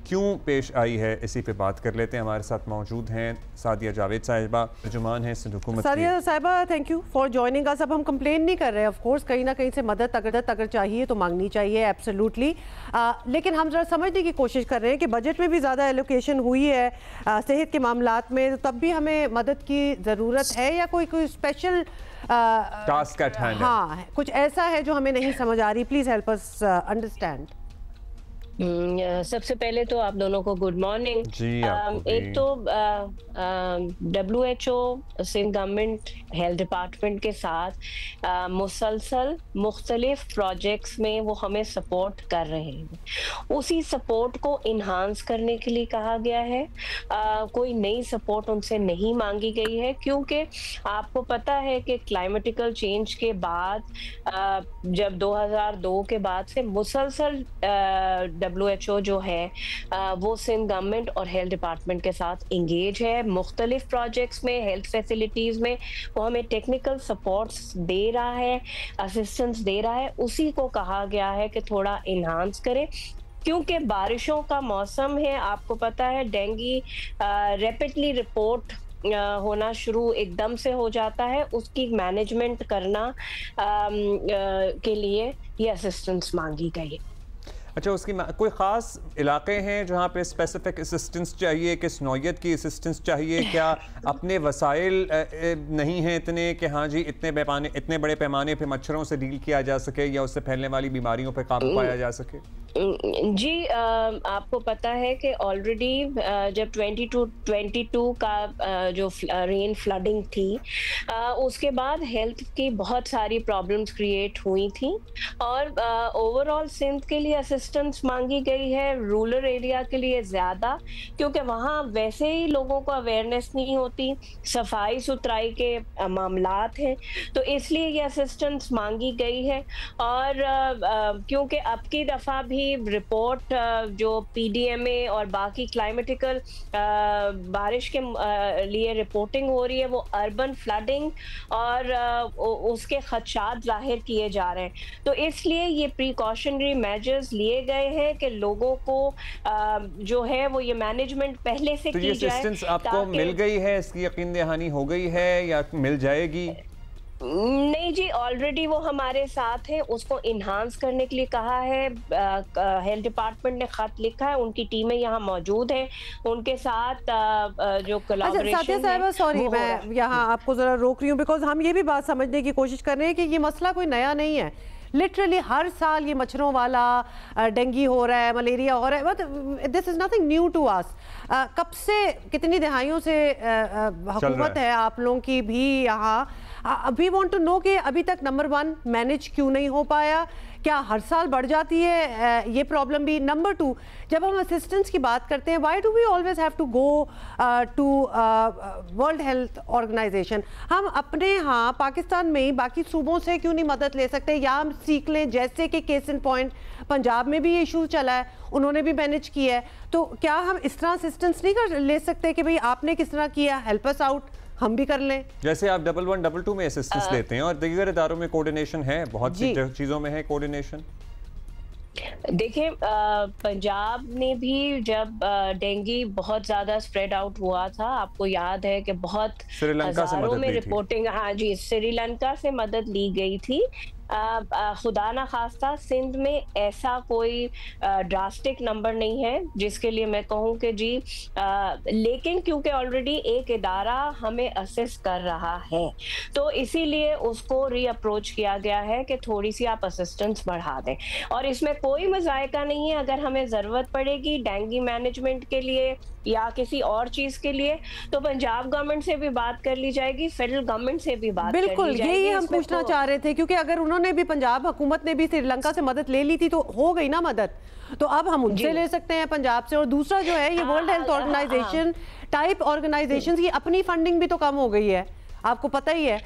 क्यों पेश आई है, इसी पे बात कर लेते हैं। हमारे साथ मौजूद हैं सादिया जावेद साहिबा, तर्जुमान हैं सिंध हुकूमत। सादिया साहिबा, thank you for joining us. अब हम कंप्लेन नहीं कर रहे, ऑफ कोर्स कहीं ना कहीं से मदद अगर चाहिए तो मांगनी चाहिए, एब्सोल्युटली। लेकिन हम जरा समझने की कोशिश कर रहे हैं कि बजट में भी ज़्यादा एलोकेशन हुई है सेहत के मामलात में, तब भी हमें मदद की ज़रूरत है या कोई स्पेशल टास्क एट हैंड? हाँ, कुछ ऐसा है जो हमें नहीं समझ आ रही। Please help us understand. सबसे पहले तो आप दोनों को गुड मॉर्निंग। एक तो WHO Sindh government health department के साथ मुसलसल मुख्तलिफ प्रोजेक्ट्स में वो हमें सपोर्ट कर रहे हैं। उसी सपोर्ट को इन्हांस करने के लिए कहा गया है। कोई नई सपोर्ट उनसे नहीं मांगी गई है, क्योंकि आपको पता है कि क्लाइमेटिकल चेंज के बाद जब 2002 के बाद से मुसलसल WHO जो है वो सिंध गवर्नमेंट और हेल्थ डिपार्टमेंट के साथ इंगेज है। मुख्तलिफ प्रोजेक्ट्स में, हेल्थ फैसिलिटीज में वो हमें टेक्निकल सपोर्ट्स दे रहा है, असिस्टेंस दे रहा है। उसी को कहा गया है कि थोड़ा इन्हांस करें, क्योंकि बारिशों का मौसम है। आपको पता है डेंगी रैपिडली रिपोर्ट होना शुरू एकदम से हो जाता है, उसकी मैनेजमेंट करना के लिए ये असिस्टेंस मांगी गई है। अच्छा, उसकी कोई ख़ास इलाके हैं जहाँ पे स्पेसिफिक असिस्टेंस चाहिए, किस नौयत की असिस्टेंस चाहिए? क्या अपने वसाइल नहीं हैं इतने कि हाँ जी इतने बड़े पैमाने पे मच्छरों से डील किया जा सके या उससे फैलने वाली बीमारियों पे काबू पाया जा सके? जी, आपको पता है कि ऑलरेडी जब 2022 का जो रेन फ्लडिंग थी, उसके बाद हेल्थ की बहुत सारी प्रॉब्लम्स क्रिएट हुई थी और ओवरऑल सिंध के लिए असिस्टेंस मांगी गई है, रूरल एरिया के लिए ज़्यादा, क्योंकि वहाँ वैसे ही लोगों को अवेयरनेस नहीं होती, सफाई सुथराई के मामलात हैं, तो इसलिए ये असिस्टेंस मांगी गई है। और क्योंकि अब की दफ़ा भी रिपोर्ट जो PDMA और बाकी क्लाइमेटिकल बारिश के लिए रिपोर्टिंग हो रही है, वो अर्बन फ्लडिंग और उसके खदशात जाहिर किए जा रहे हैं। तो इसलिए ये प्रिकॉशनरी मेजर्स लिए गए हैं कि लोगों को जो है वो ये मैनेजमेंट पहले से की जाए। असिस्टेंस आपको मिल गई है, इसकी यकीन दहानी हो गई है या मिल जाएगी? नहीं जी, ऑलरेडी वो हमारे साथ है, उसको इन्हांस करने के लिए कहा है। हेल्थ डिपार्टमेंट ने खत लिखा है, उनकी टीमें यहाँ मौजूद हैं, उनके साथ जो कोलैबोरेशन है। सॉरी, मैं यहाँ आपको जरा रोक रही हूँ, बिकॉज हम ये भी बात समझने की कोशिश कर रहे हैं कि ये मसला कोई नया नहीं है। लिटरली हर साल ये मच्छरों वाला डेंगी हो रहा है, मलेरिया हो रहा है, but this is nothing new to us. कब से, कितनी दहाइयों से हुकूमत है आप लोगों की भी यहाँ। वी वांट टू नो कि अभी तक नंबर 1 मैनेज क्यों नहीं हो पाया, क्या हर साल बढ़ जाती है ये प्रॉब्लम भी? नंबर 2, जब हम असिस्टेंस की बात करते हैं, why do we always have to go to world health organization? हम अपने यहाँ पाकिस्तान में ही बाकी सूबों से क्यों नहीं मदद ले सकते या हम सीख लें? जैसे कि केस इन पॉइंट पंजाब में भी ये इशू चला है, उन्होंने भी मैनेज किया है, तो क्या हम इस तरह असिस्टेंस नहीं कर ले सकते कि भाई आपने किस तरह किया, हेल्प अस आउट, हम भी कर लें? जैसे आप 1112 में असिस्टेंस लेते हैं और दीगर इदारों में कोऑर्डिनेशन है, बहुत सी चीज़ों में है कोऑर्डिनेशन। देखिए, पंजाब ने भी जब डेंगू बहुत ज्यादा स्प्रेड आउट हुआ था, आपको याद है कि बहुत हजारों में रिपोर्टिंग, हाँ जी, श्रीलंका से मदद ली गई थी। खुदा ना खास्ता सिंध में ऐसा कोई ड्रास्टिक नंबर नहीं है जिसके लिए मैं कहूँ कि जी, लेकिन क्योंकि ऑलरेडी एक इदारा हमें असिस्ट कर रहा है, तो इसीलिए उसको रीअप्रोच किया गया है कि थोड़ी सी आप असिस्टेंस बढ़ा दें। और इसमें कोई मजायका नहीं है, अगर हमें ज़रूरत पड़ेगी डेंगू मैनेजमेंट के लिए या किसी और चीज के लिए, तो पंजाब गवर्नमेंट से भी बात कर ली जाएगी, फेडरल गवर्नमेंट से भी बात बिल्कुल कर ली जाएगी। यही हम पूछना चाह रहे थे, क्योंकि अगर उन्होंने भी, पंजाब हुकूमत ने भी श्रीलंका से मदद ले ली थी तो हो गई ना मदद, तो अब हम उनसे ले सकते हैं पंजाब से। और दूसरा जो है, ये world health organization type organizations की अपनी फंडिंग भी तो कम हो गई है, आपको पता ही है।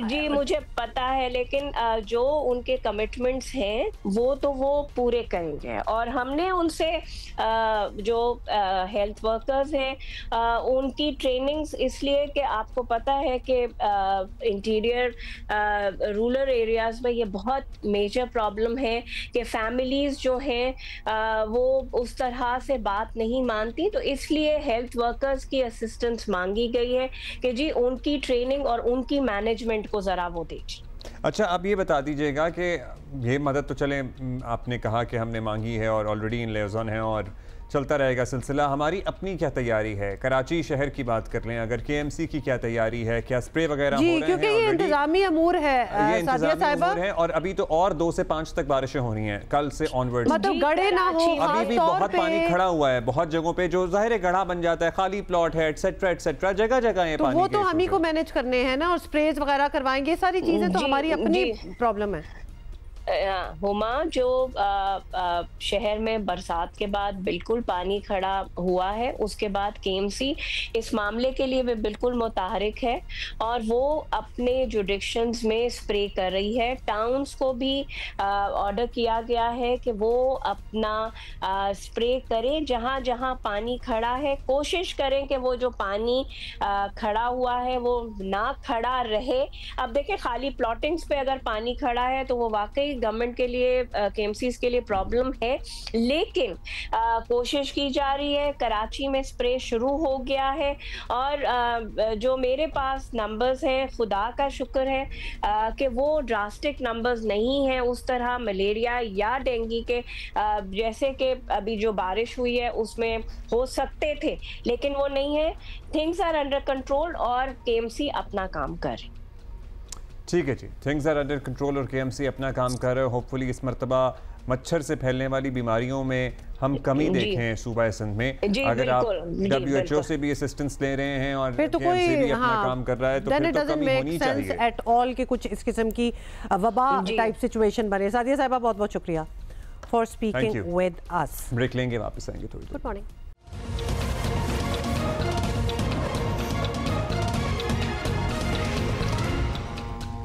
जी मुझे पता है, लेकिन जो उनके कमिटमेंट्स हैं वो पूरे करेंगे। और हमने उनसे जो हेल्थ वर्कर्स हैं उनकी ट्रेनिंग्स, इसलिए कि आपको पता है कि इंटीरियर रूरल एरियाज में ये बहुत मेजर प्रॉब्लम है कि फैमिलीज जो हैं वो उस तरह से बात नहीं मानती, तो इसलिए हेल्थ वर्कर्स की असिस्टेंस मांगी गई है कि जी उनकी ट्रेनिंग और उनकी मैनेजमेंट को जरा वो दीजिए। अच्छा, अब ये बता दीजिएगा कि ये मदद तो चले, आपने कहा कि हमने मांगी है और ऑलरेडी इन लेज़न है और चलता रहेगा सिलसिला, हमारी अपनी क्या तैयारी है? कराची शहर की बात कर लें, अगर केएमसी की क्या तैयारी है, क्या स्प्रे वगैरह हो रहे हैं? क्योंकि ये इंतजामी अमूर है, ये इंतजामी अमूर है और अभी तो और 2 से 5 तक बारिशें हो रही हैं कल से ऑनवर्ड्स। मतलब गढ़े ना हो, अभी भी बहुत पानी खड़ा हुआ है बहुत जगहों पे, जो ज़ाहिर है गढ़ा बन जाता है, खाली प्लॉट है, एटसेट्रा एटसेट्रा, जगह जगह है पानी। वो तो हम ही को मैनेज करने हैं ना, और स्प्रेज वगैरह करवाएंगे, सारी चीजें तो हमारी अपनी प्रॉब्लम है। हुमा, जो शहर में बरसात के बाद बिल्कुल पानी खड़ा हुआ है, उसके बाद केएमसी इस मामले के लिए भी बिल्कुल मुतहरिक है और वो अपने जुडिक्शंस में स्प्रे कर रही है। टाउन्स को भी ऑर्डर किया गया है कि वो अपना स्प्रे करें जहाँ जहाँ पानी खड़ा है। कोशिश करें कि वो जो पानी खड़ा हुआ है वो ना खड़ा रहे। अब देखें, खाली प्लॉटिंग्स पे अगर पानी खड़ा है तो वो वाकई गवर्नमेंट के लिए, केएमसीज के लिए प्रॉब्लम है, लेकिन कोशिश की जा रही है। कराची में स्प्रे शुरू हो गया है और जो मेरे पास नंबर्स हैं, खुदा का शुक्र है कि वो ड्रास्टिक नंबर्स नहीं हैं उस तरह मलेरिया या डेंगू के, जैसे कि अभी जो बारिश हुई है उसमें हो सकते थे, लेकिन वो नहीं है। थिंग्स आर अंडर कंट्रोल और केएमसी अपना काम कर रही। ठीक है जी, थिंग्स आर अंडर कंट्रोल और केएमसी अपना काम कर रहे हो। होपफुली इस मरतबा मच्छर से फैलने वाली बीमारियों में हम कमी देखें सूबा सिंध में। अगर आप WHO से भी असिस्टेंस ले रहे हैं और फिर तो कोई भी अपना काम कर रहा है तो फिर तो कमी होनी चाहिए एट ऑल कि कुछ इस किस्म की वबा टाइप सिचुएशन बने। सादिया साहिबा, बहुत बहुत शुक्रिया for speaking with us. Break लेंगे, वापस आएंगे थोड़ी देर। Good morning.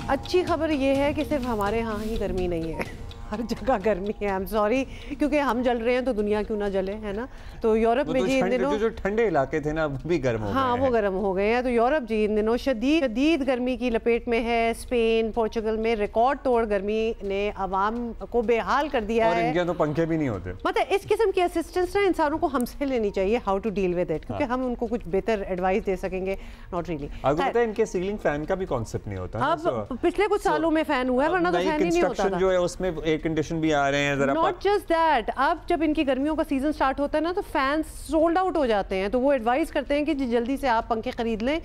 अच्छी खबर ये है कि सिर्फ हमारे यहाँ ही गर्मी नहीं है, हर जगह गर्मी है। आई एम सॉरी, क्योंकि हम जल रहे हैं तो दुनिया क्यों ना जले, है ना। तो यूरोप में जी इन दिनों जो ठंडे इलाके थे ना वो भी गर्म हो गए हैं। हाँ, वो गर्म हो गए हैं। तो यूरोप जी इन दिनों शदीद गर्मी की लपेट में है। स्पेन, पोर्चुगल में रिकॉर्ड तोड़ गर्मी ने आवाम को बेहाल कर दिया है। और इनके तो पंखे भी नहीं होते। मतलब इस किस्म की असिस्टेंस ना इंसानों को हमसे लेनी चाहिए, how to deal with it, क्योंकि हम उनको कुछ बेहतर एडवाइस दे सकेंगे। Not really. आपको पता है इनके सीलिंग फैन का भी कॉन्सेप्ट नहीं होता। अब पिछले कुछ सालों में फैन हुआ है, वरना तो फैन ही नहीं होता था। जो है उसमें एयर कंडीशन भी आ रहे हैं। नॉट जस्ट दैट, अब जब इनकी गर्मियों का सीजन स्टार्ट होता है ना तो फैंस सोल्ड आउट हो जाते हैं, तो वो एडवाइस करते हैं कि जल्दी से आप पंखे खरीद लें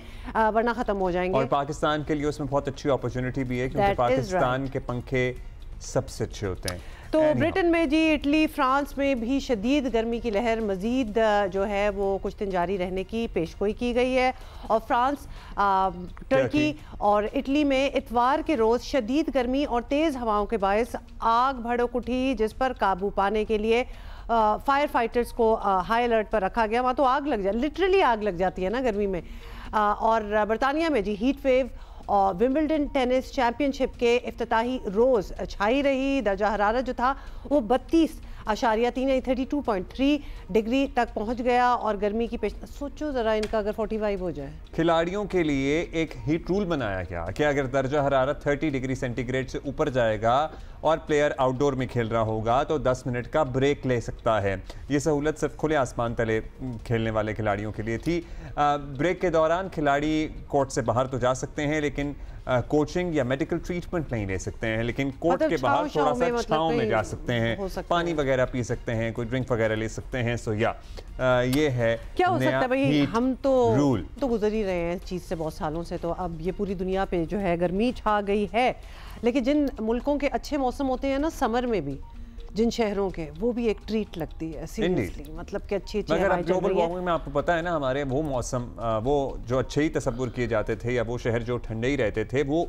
वरना खत्म हो जाएंगे। और पाकिस्तान के लिए उसमें बहुत अच्छी अपॉर्चुनिटी भी है, क्योंकि पाकिस्तान के पंखे सबसे अच्छे होते हैं। तो ब्रिटेन में जी, इटली, फ्रांस में भी शदीद गर्मी की लहर मजीद जो है वो कुछ दिन जारी रहने की पेशगोई की गई है। और फ्रांस, टर्की और इटली में इतवार के रोज़ शदीद गर्मी और तेज़ हवाओं के बायस आग भड़क उठी, जिस पर काबू पाने के लिए फायर फाइटर्स को हाई अलर्ट पर रखा गया। वहाँ तो आग लग जाती, लिटरली आग लग जाती है ना गर्मी में। और बरतानिया में जी हीट वेव और विंबलडन टेनिस चैंपियनशिप के इफ्तिताही रोज़ छाई रही। दर्जा हरारत जो था वो 32 32.3 यानी 32.3 डिग्री तक पहुंच गया और गर्मी की पेश सोचो ज़रा इनका अगर 45 हो जाए। खिलाड़ियों के लिए एक हीट रूल बनाया गया कि अगर दर्जा हरारत 30 डिग्री सेंटीग्रेड से ऊपर जाएगा और प्लेयर आउटडोर में खेल रहा होगा तो 10 मिनट का ब्रेक ले सकता है। ये सहूलत सिर्फ खुले आसमान तले खेलने वाले खिलाड़ियों के लिए थी। ब्रेक के दौरान खिलाड़ी कोर्ट से बाहर तो जा सकते हैं लेकिन कोचिंग या मेडिकल ट्रीटमेंट नहीं ले सकते हैं, लेकिन कोर्ट के बाहर थोड़ा सा छांव में जा सकते हैं, पानी वगैरह पी सकते हैं, कोई ड्रिंक वगैरह ले सकते हैं। सो या ये है क्या हो सकता है भाई, हम तो रूल तो गुजर ही रहे हैं इस चीज़ से बहुत सालों से, तो अब ये पूरी दुनिया पे जो है गर्मी छा गई है। लेकिन जिन मुल्कों के अच्छे मौसम होते हैं ना समर में भी, जिन शहरों के, वो भी एक ट्रीट लगती है सीरियसली, मतलब कि अच्छी मगर ग्लोबल वार्मिंग में आपको पता है ना, हमारे वो मौसम वो जो अच्छे ही तसव्वुर किए जाते थे या वो शहर जो ठंडे ही रहते थे वो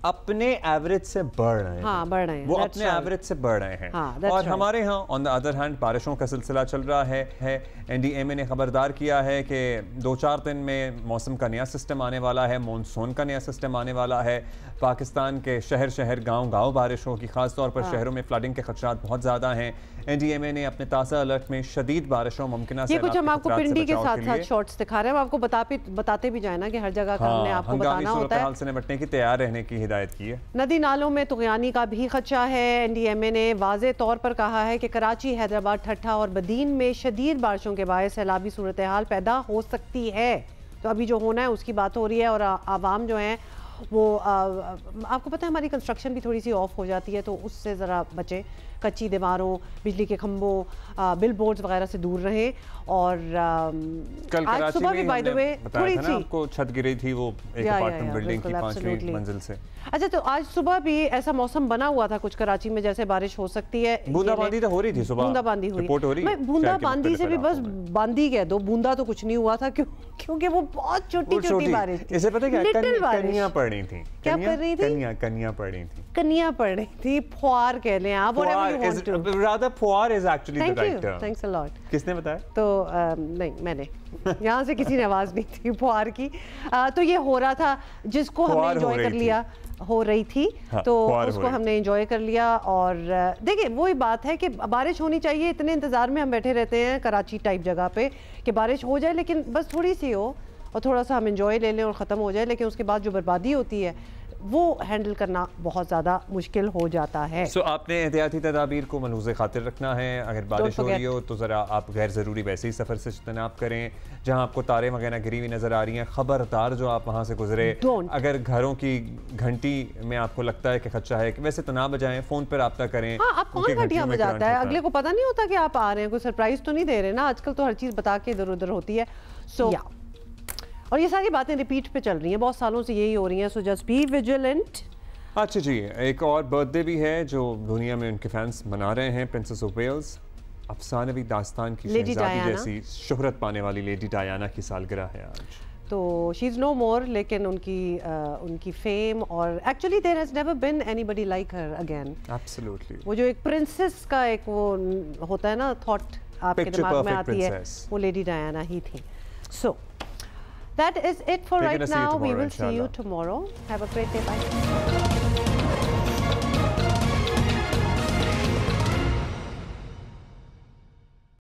अपने एवरेज से बढ़ रहे हैं। हाँ, बढ़ रहे हैं, वो अपने एवरेज से बढ़ रहे हैं। हाँ, और हमारे यहाँ ऑन द अदर हैंड बारिशों का सिलसिला चल रहा है। NDMA ने खबरदार किया है कि 2-4 दिन में मौसम का नया सिस्टम आने वाला है, मानसून का नया सिस्टम आने वाला है। पाकिस्तान के शहर शहर गांव बारिश होगी, खासतौर पर शहरों में फ्लडिंग के खदशात बहुत ज़्यादा हैं। NDMA ने अपने ताज़ा अलर्ट में शदीद बारिशों मुमकिन ये कुछ हम आपको पिंडी के साथ शॉट्स दिखा रहे हैं, आपको बताते भी जाए ना कि हर जगह का हमने आपको बताना होता है। से निपटने की तैयार रहने की हिदायत की है। नदी नालों में तुग़यानी का भी खदशा है। NDMA ने वाज़े तौर पर कहा है कि कराची, हैदराबाद, ठट्ठा और बदीन में शदीद बारिशों के बायस सैलाबी सूरत हाल पैदा हो सकती है। तो अभी जो होना है उसकी बात हो रही है और आवाम जो हैं वो आपको पता है हमारी कंस्ट्रक्शन भी थोड़ी सी ऑफ हो जाती है, तो उससे ज़रा बचें, कच्ची दीवारों, बिजली के खंभों, बिल बोर्ड्स वगैरह से दूर रहें। और कल आज सुबह भी बाय द वे थोड़ी सी आपको छत गिरी थी वो एक अपार्टमेंट बिल्डिंग की 5वीं मंजिल से। अच्छा, तो आज सुबह भी ऐसा मौसम बना हुआ था कुछ कराची में जैसे बारिश हो सकती है। बूंदाबांदी तो हो रही थी सुबह, बूंदाबांदी हुई। बूंदाबांदी से भी बस बांदी कह दो, बूंदा तो कुछ नहीं हुआ था क्योंकि वो बहुत छोटी बारिश थी। इसे पता है क्या, कनियां पड़ रही थी। क्या पड़ रही थी? कनियां पड़ रही थी। कनियां पड़ रही थी, फुआर कह लें आप, rather फुआर is actually the right term. Thanks a lot. किसने बताया? तो नहीं, मैंने यहाँ से किसी ने आवाज नहीं थी फुआर की। तो ये हो रहा था जिसको हमने एंजॉय कर लिया, हो रही थी। हाँ, तो उसको हमने एंजॉय कर लिया। और देखिए वही बात है कि बारिश होनी चाहिए, इतने इंतजार में हम बैठे रहते हैं कराची टाइप जगह पे कि बारिश हो जाए, लेकिन बस थोड़ी सी हो और थोड़ा सा हम एंजॉय ले लें और ख़त्म हो जाए। लेकिन उसके बाद जो बर्बादी होती है वो हैंडल करना बहुत ज़्यादा मुश्किल हो जाता है। सो आपने एहतियाती तदाबीर को मलूज़ खातिर रखना है। अगर बारिश हो रही हो तो ज़रा आप गैर ज़रूरी वैसे ही सफ़र से इज्तनाब करें। जहाँ आपको तारे वगैरह गिरी हुई नज़र आ रही हैं, खबरदार जो आप वहाँ से गुजरे, अगर घरों की घंटी में आपको लगता है कि खदशा है, वैसे तो ना बजाएं, फ़ोन पर रब्ता करें। हाँ, आप कौन घंटियाँ बजाता है? अगले को पता नहीं होता कि आप आ रहे हैं, कोई सरप्राइज तो नहीं दे रहे ना। आजकल तो हर चीज़ बता के इधर उधर होती है। सो और ये सारी बातें रिपीट पे चल रही हैं, बहुत सालों से यही हो रही हैं। So just be vigilant. अच्छा जी, एक और बर्थडे भी है जो दुनिया में उनके फैंस मना रहे हैं। प्रिंसेस ऑफ वेल्स, अफसानवी दास्तान की शहजादी जैसी शोहरत पाने वाली लेडी डायना की सालगिरह है आज। तो शी इज़ नो मोर, लेकिन उनकी फेम और actually there has never been anybody like her again. Absolutely. वो जो एक प्रिंसेस का एक वो होता है ना थॉट आपके दिमाग में आती है, वो लेडी डायना ही थी। सो that is it for right now. We will see you tomorrow. Have a great day. Bye.